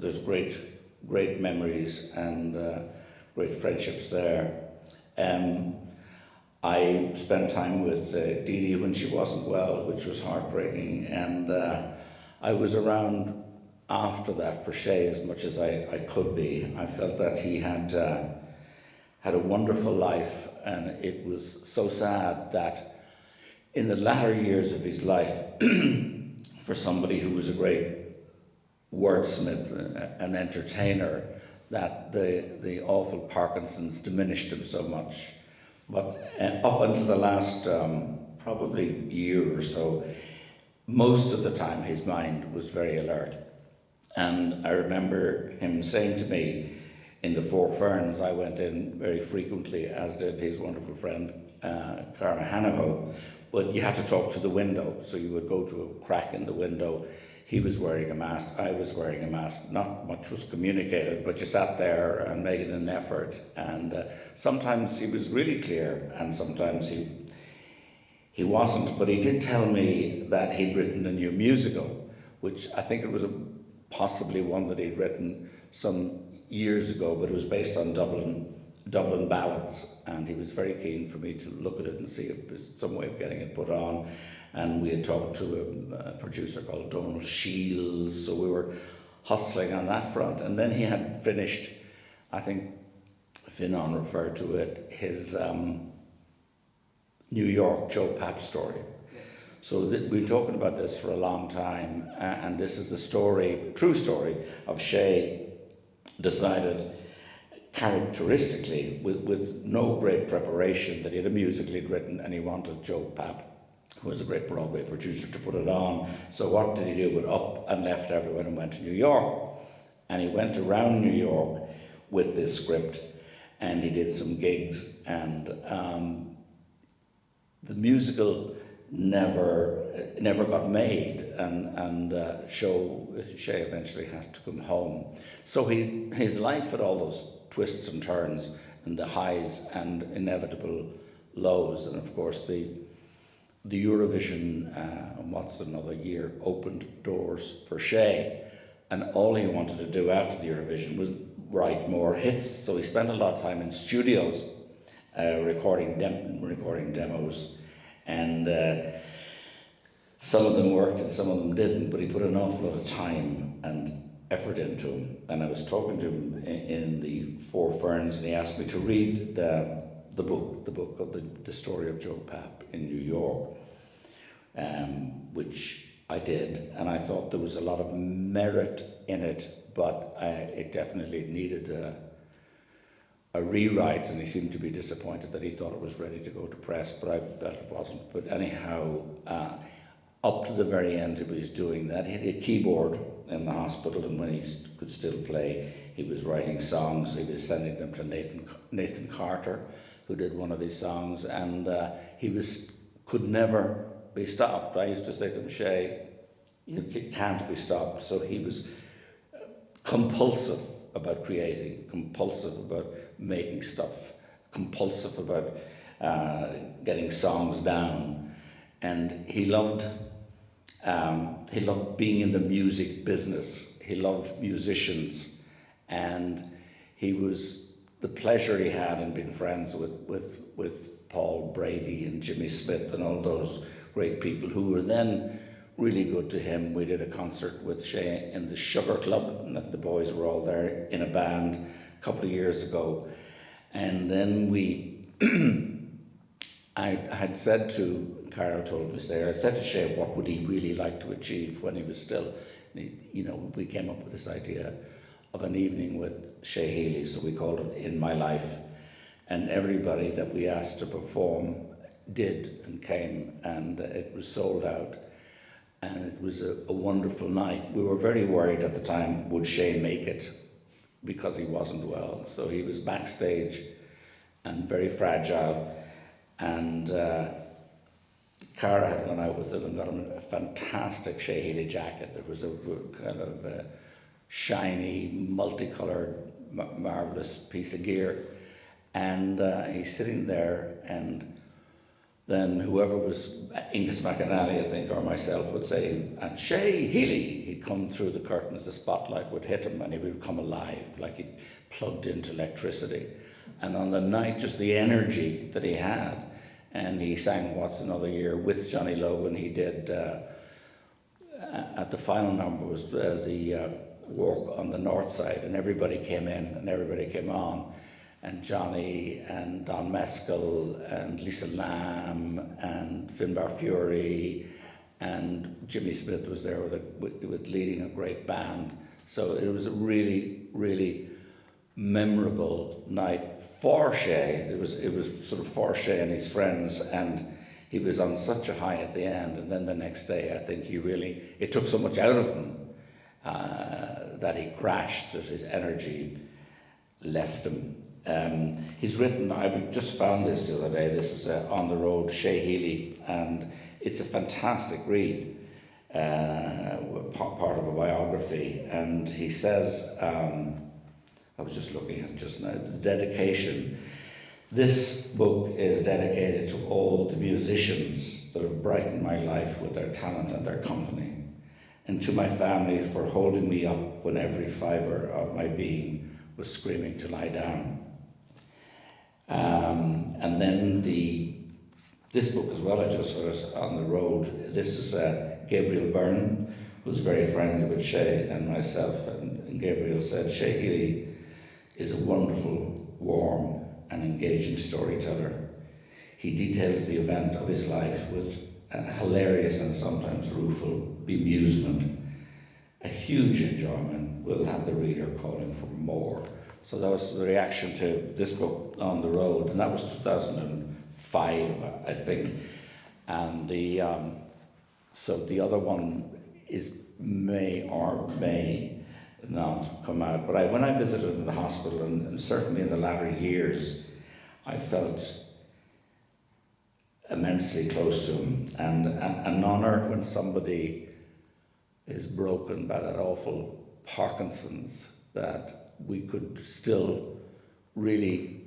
there's great memories and great friendships there. I spent time with Dee Dee when she wasn't well, which was heartbreaking, and I was around after that for Shay as much as I could be. I felt that he had a wonderful life, and it was so sad that in the latter years of his life, for somebody who was a great wordsmith, an entertainer, that the awful Parkinson's diminished him so much. But up until the last probably year or so, most of the time his mind was very alert. And I remember him saying to me in the Four Ferns, I went in very frequently, as did his wonderful friend Cara Hanaho, but you had to talk to the window, so you would go to a crack in the window. He was wearing a mask, I was wearing a mask, not much was communicated, but you sat there and made an effort, and sometimes he was really clear, and sometimes he wasn't. But he did tell me that he'd written a new musical, which I think it was possibly one that he'd written some years ago, but it was based on Dublin ballads, and he was very keen for me to look at it and see if there's some way of getting it put on. And we had talked to a producer called Donald Shields, so we were hustling on that front. And then he had finished, I think Finan referred to it, his New York Joe Papp story. So we've been talking about this for a long time, and this is the story, true story, of Shay decided characteristically, with no great preparation, that he had a musical he'd written, and he wanted Joe Papp, who was a great Broadway producer, to put it on. So what did he do? But up and left everyone and went to New York. And he went around New York with this script, and he did some gigs, and the musical never got made, and Shay eventually had to come home. So his life had all those twists and turns, and the highs and inevitable lows, and of course the Eurovision, what's another year, opened doors for Shay, and all he wanted to do after the Eurovision was write more hits. So he spent a lot of time in studios, recording demos, and some of them worked and some of them didn't, but he put an awful lot of time and effort into them. And I was talking to him in the Four Ferns, and he asked me to read the book of the story of Joe Papp in New York, which I did, and I thought there was a lot of merit in it, but it definitely needed a rewrite, and he seemed to be disappointed that he thought it was ready to go to press, but I bet it wasn't. But anyhow, up to the very end he was doing that. He had a keyboard in the hospital, and when he could still play, he was writing songs. He was sending them to Nathan Carter, who did one of his songs, and he could never be stopped. I used to say to him, Shay, you can't be stopped. So he was compulsive about creating, compulsive about making stuff, compulsive about getting songs down, and he loved being in the music business. He loved musicians, and the pleasure he had in being friends with Paul Brady and Jimmy Smith and all those great people who were then really good to him. We did a concert with Shay in the Sugar Club, and the boys were all there in a band a couple of years ago. And then I had said to, Carol told me there, I said to Shay, what would he really like to achieve when he was still, we came up with this idea of an evening with Shay Healy, so we called it In My Life. And everybody that we asked to perform did and came, and it was sold out. And it was a wonderful night. We were very worried at the time, would Shay make it? Because he wasn't well. So he was backstage and very fragile. And Cara had gone out with him and got him a fantastic Shay Healy jacket. It was a kind of shiny, multicolored, marvelous piece of gear. And he's sitting there, and then whoever was, Ingus McAnally, I think, or myself would say, and Shay Healy, he'd come through the curtains, the spotlight would hit him and he would come alive, like he'd plugged into electricity. And on the night, just the energy that he had, and he sang What's Another Year with Johnny Logan. He did, at the final number was the Walk on the North Side, and everybody came in and everybody came on. And Johnny and Don Mescal and Lisa Lamb and Finbar Fury and Jimmy Smith was there with leading a great band. So it was a really, really memorable night for Shay. It was sort of for Shay and his friends, and he was on such a high at the end. And then the next day, I think it took so much out of him that he crashed, that his energy left him. He's written, I just found this the other day, this is On the Road, Shay Healy, and it's a fantastic read, part of a biography, and he says, I was just looking at it just now, the dedication. This book is dedicated to all the musicians that have brightened my life with their talent and their company, and to my family for holding me up when every fibre of my being was screaming to lie down. And then this book as well, I just saw it On the Road. This is Gabriel Byrne, who's very friendly with Shay and myself. And Gabriel said, Shay Healy is a wonderful, warm and engaging storyteller. He details the event of his life with a hilarious and sometimes rueful bemusement. A huge enjoyment will have the reader calling for more. So that was the reaction to this book, On the Road, and that was 2005, I think. And so the other one may or may not come out. But when I visited in the hospital, and certainly in the latter years, I felt immensely close to him, and an honour when somebody is broken by that awful Parkinson's, that we could still really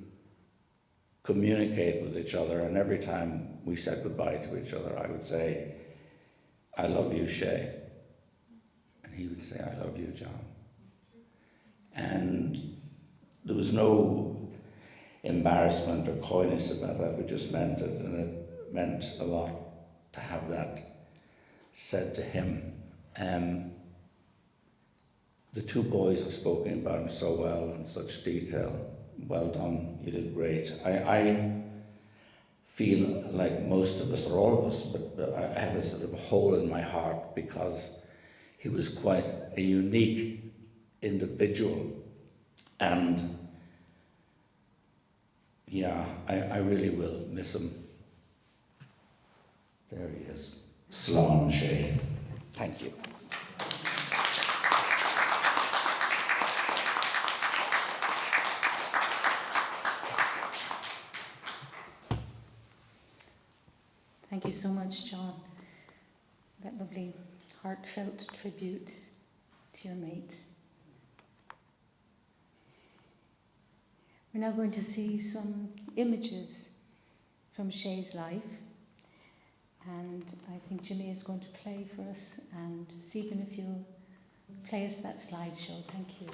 communicate with each other. And every time we said goodbye to each other, I would say, I love you, Shay. And he would say, I love you, John. And there was embarrassment or coyness about that. We just meant it, and it meant a lot to have that said to him. The two boys have spoken about him so well in such detail. Well done, you did great. I feel like most of us, or all of us, but I have a sort of a hole in my heart because he was quite a unique individual. And yeah, I really will miss him. There he is. Slán Shay. Thank you. Thank you so much, John. That lovely, heartfelt tribute to your mate. We're now going to see some images from Shay's life. And I think Jimmy is going to play for us. And Stephen, if you'll play us that slideshow. Thank you.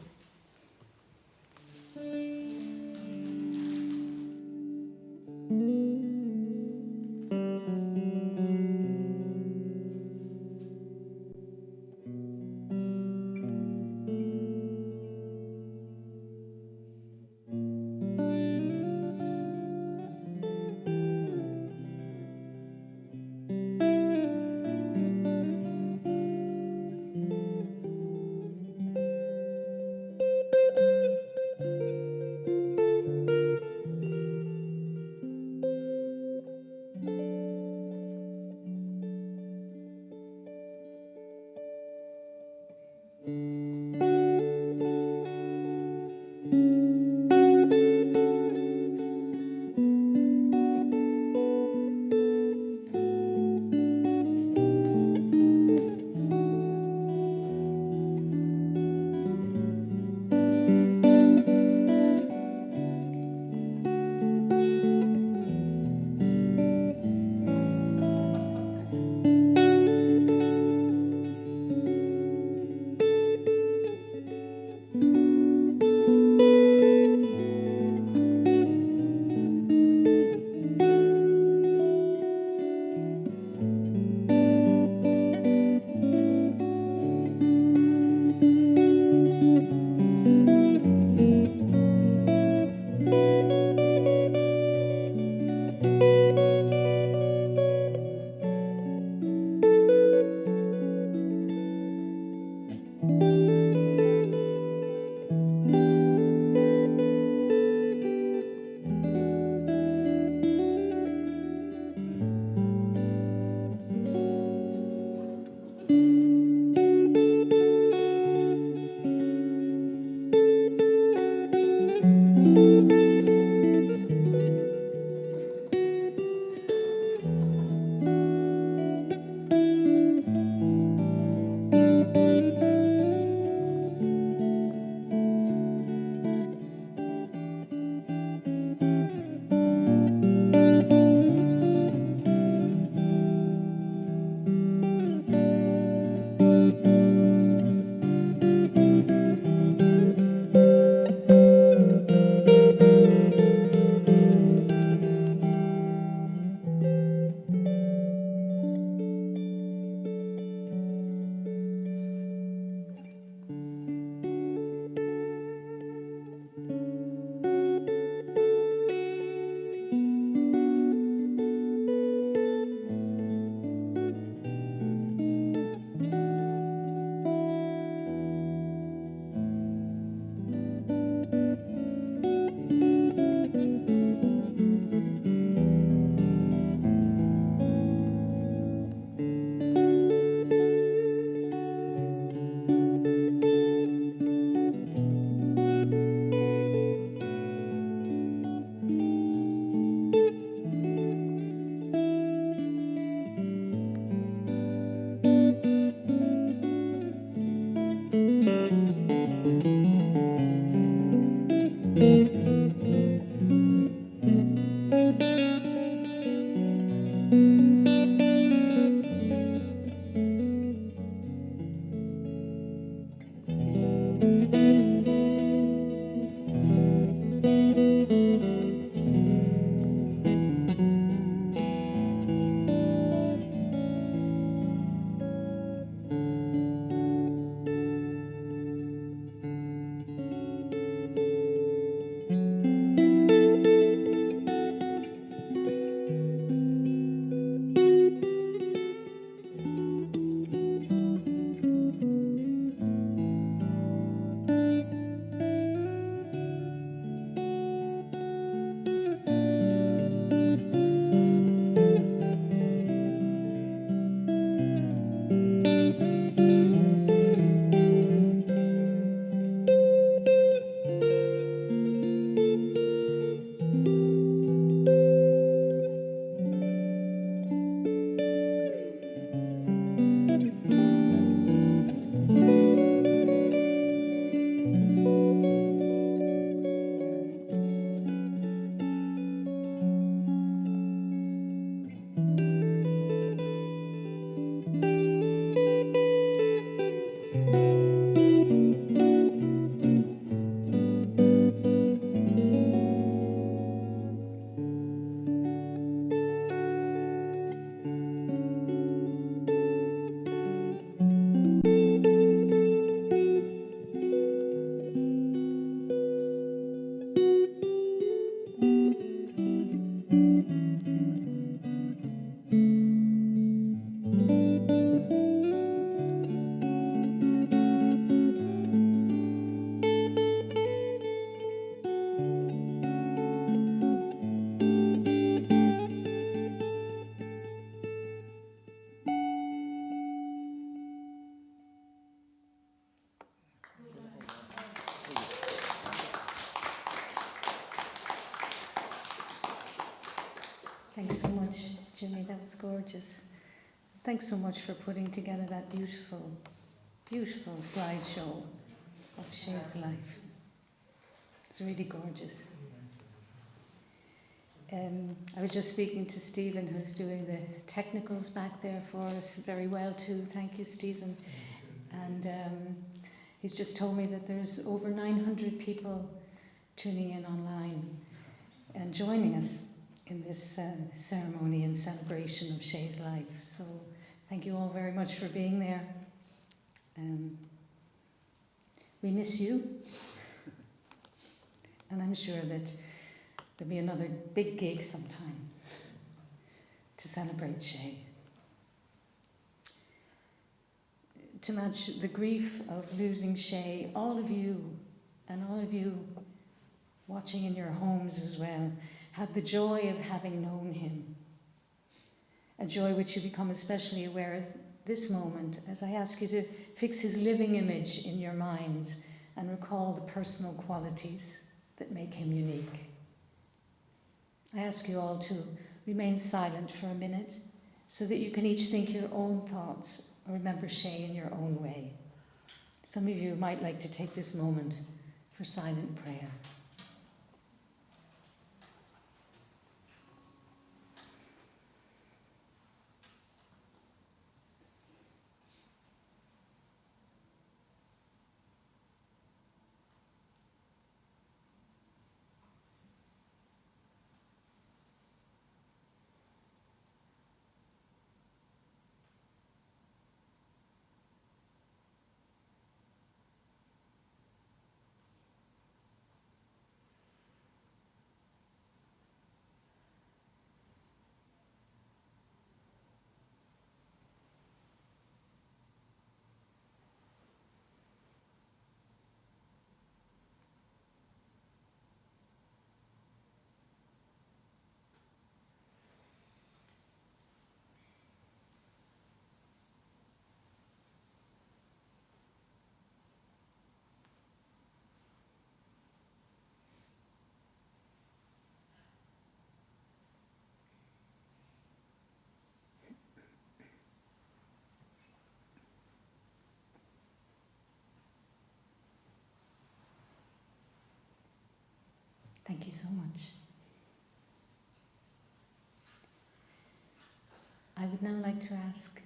Jimmy, that was gorgeous. Thanks so much for putting together that beautiful, beautiful slideshow of Shay's life. It's really gorgeous. I was just speaking to Stephen, who's doing the technicals back there for us very well too. Thank you, Stephen. And he's just told me that there's over 900 people tuning in online and joining us in this ceremony and celebration of Shay's life. So thank you all very much for being there. We miss you. And I'm sure that there'll be another big gig sometime to celebrate Shay. To match the grief of losing Shay, all of you, and all of you watching in your homes as well, have the joy of having known him. A joy which you become especially aware of this moment as I ask you to fix his living image in your minds and recall the personal qualities that make him unique. I ask you all to remain silent for a minute so that you can each think your own thoughts or remember Shay in your own way. Some of you might like to take this moment for silent prayer. Thank you so much. I would now like to ask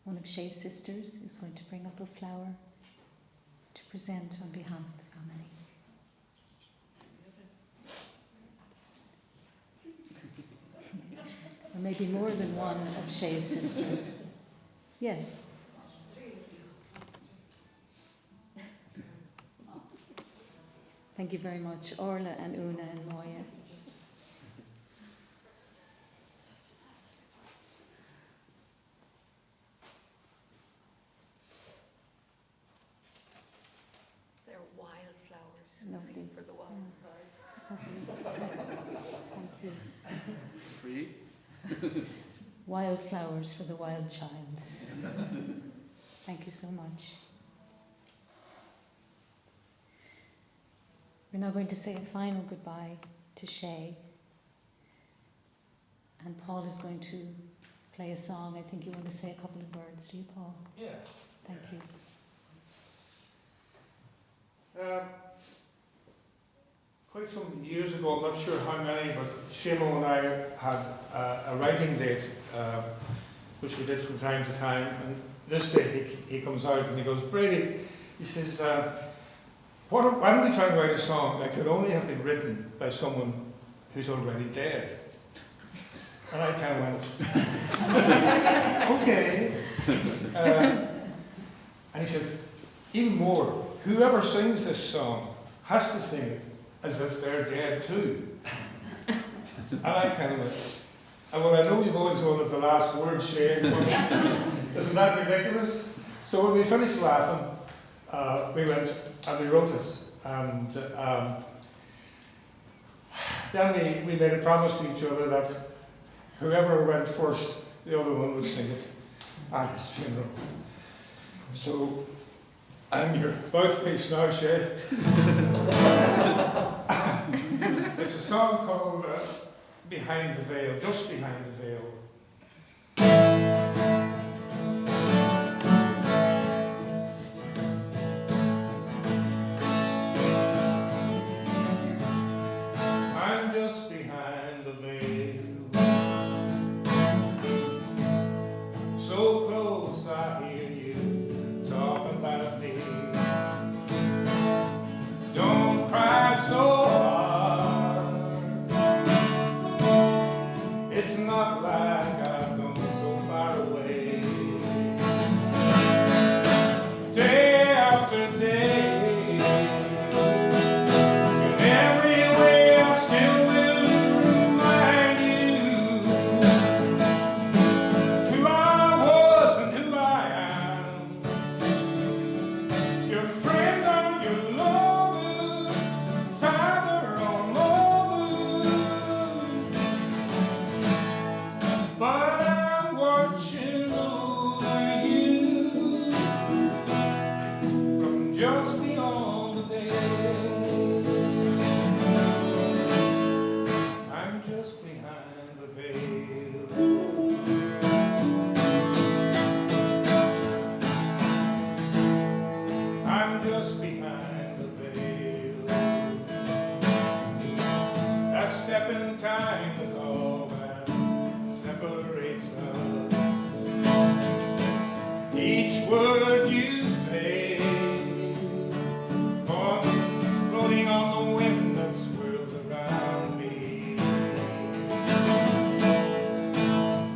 one of Shay's sisters is going to bring up a flower to present on behalf of the family. There may be more than one of Shay's sisters. Yes. Thank you very much, Orla and Una and Moya. They're wildflowers. Lovely. For the Thank you. Free? Wildflowers for the wild child. Thank you so much. We're now going to say a final goodbye to Shay. And Paul is going to play a song. I think you want to say a couple of words, do you, Paul? Yeah. Thank you. Quite some years ago, I'm not sure how many, but Shimo and I had a writing date, which we did from time to time. And this day he comes out and he goes, Brady, he says, why don't we try and write a song that could only have been written by someone who's already dead? And I kind of went, okay. And he said, even more, whoever sings this song has to sing it as if they're dead too. And I kind of went, well, I know you've always gone with the last word, Shay, isn't that ridiculous? So when we finished laughing, we went and we wrote it. And then we made a promise to each other that whoever went first, the other one would sing it at his funeral. So I'm your mouthpiece now, Shay. It's a song called behind the veil, just behind the veil. I'm just behind the veil, so close I hear you talk about me. Don't cry so hard, it's not like I've gone so far away. Day after day, just beyond the veil. I'm just behind the veil. I'm just behind the veil. A step in time is all that separates us. Each word you say, floating on the wind that swirls around me.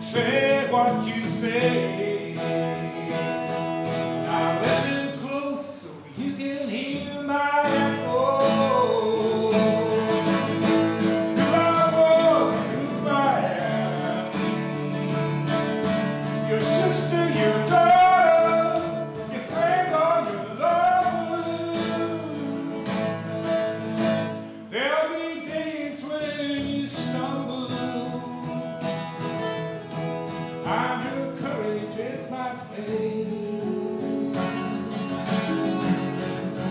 Say what you say. Now listen close so you can hear my echo. Who I was and who I am. Your sister, your daughter, your friend or your lover. There'll be days when you stumble. I'm your courage at my fail.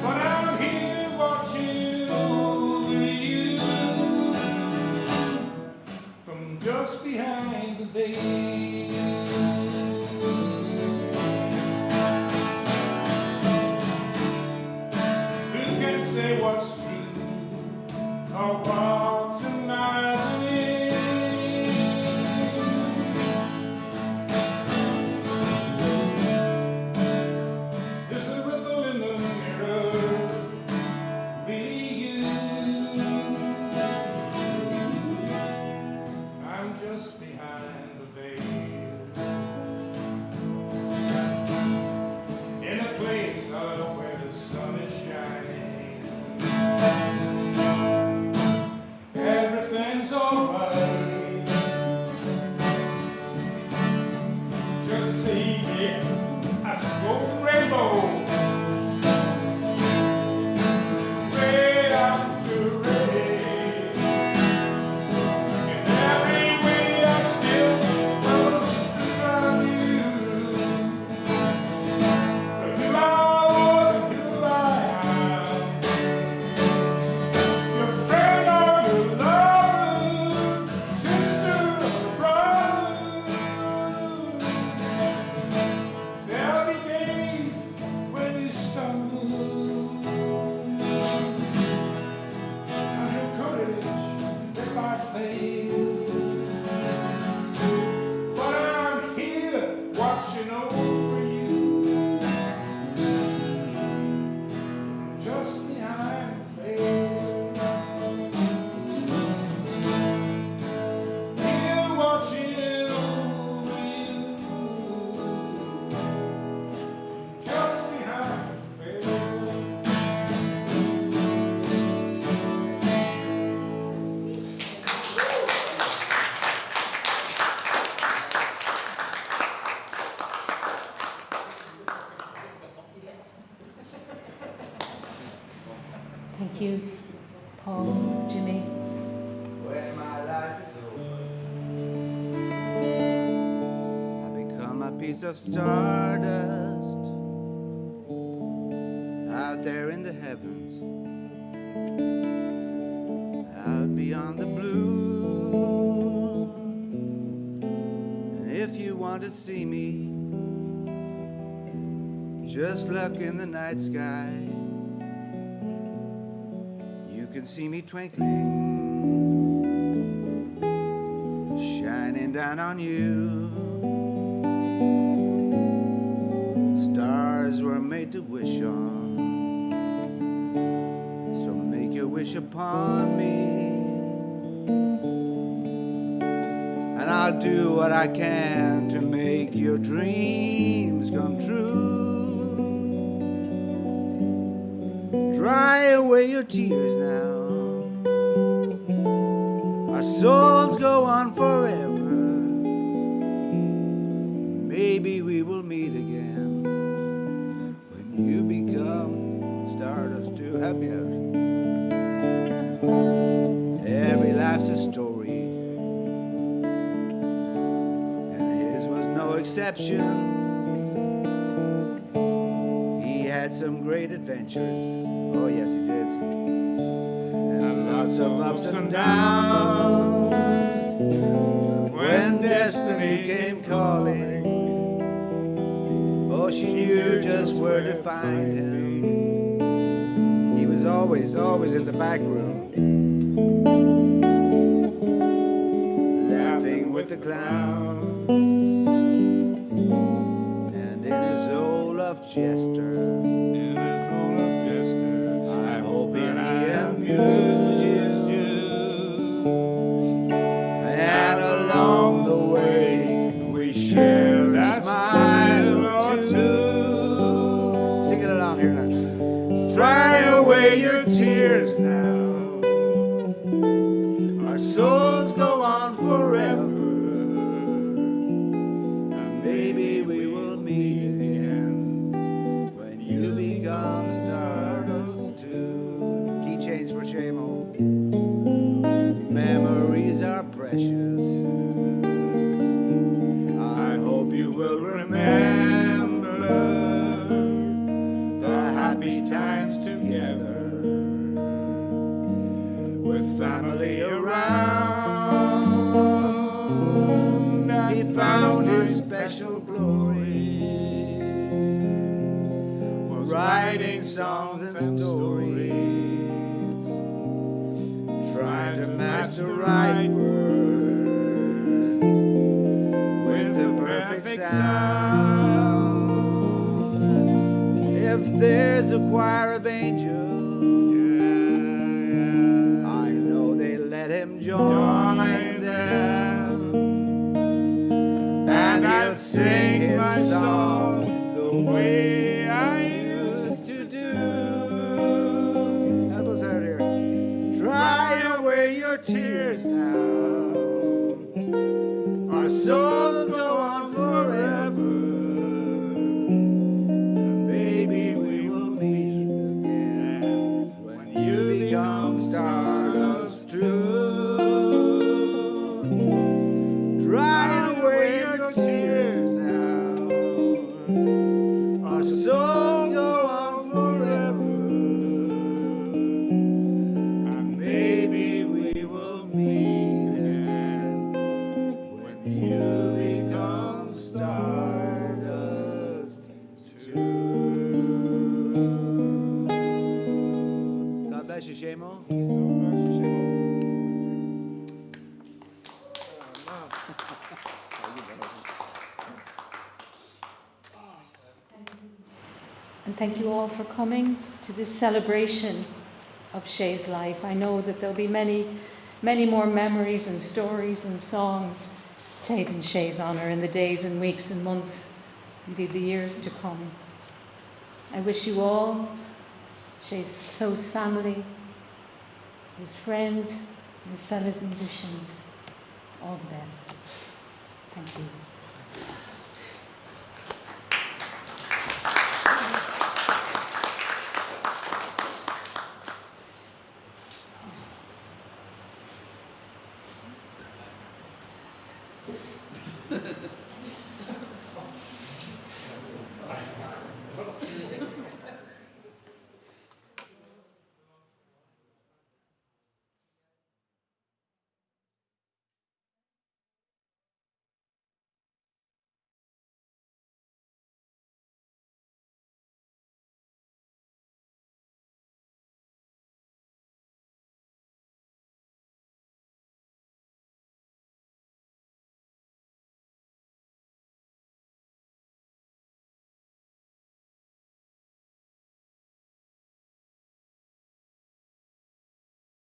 But I'm here watching over you from just behind the veil. Who can say what's true or what's imagining? There's a ripple in the mirror, really you. I'm just behind the veil, in a place where the sun is shining. Everything's alright. Just see it as a golden rainbow. Ray after ray. In every way I still know just about you. But who I was and who I am. Your friend or your lover, sister or brother. There'll be days when you stumble. I'm your courage if I fail. But I'm here watching over you, just behind the veil. Here watching over you, just behind the veil. Thank you, Paul, Jimmy. When my life is over, I become a piece of stardust out there in the heavens, out beyond the blue. want to see me, just look in the night sky. You can see me twinkling, shining down on you. Stars were made to wish on, so make your wish upon me, and I'll do what I can to make your dreams come true. Dry away your tears now, our souls go on forever. Maybe we will meet again when you become stardust too. Help me out. Every life's a story, and his was no exception. He had some great adventures, oh yes he did, and lots of ups and downs. When destiny came calling, oh, she knew just where to find him. He was always in the back room, laughing with the clowns, and in his Olaf Jester, I hope he amused you, and along the way we shared a smile or two. Sing it along here now. Dry away your tears now, our souls go on forever, and maybe we will meet again when you become stardust too. Key change for Shamo. Memories are precious, I hope you will remember the happy times together with family around. He found his special glory, writing songs and stories, trying to match the right word with the perfect sound. If there's a choir of angels, I know they let him join them, and he'll sing his songs the way I used to do. Help us out here. Dry away your tears now, our souls go on forever, and maybe we will meet again when you become stardust too. Dry away your tears now, our souls go on forever, and maybe we will meet again when you become stardust too. God bless you, Shamo. God bless you, Shamo. And thank you all for coming to this celebration of Shay's life. I know that there'll be many, many more memories and stories and songs played in Shay's honour in the days and weeks and months, indeed the years to come. I wish you all, Shay's close family, his friends, and his fellow musicians, all the best. Thank you. Ha ha ha.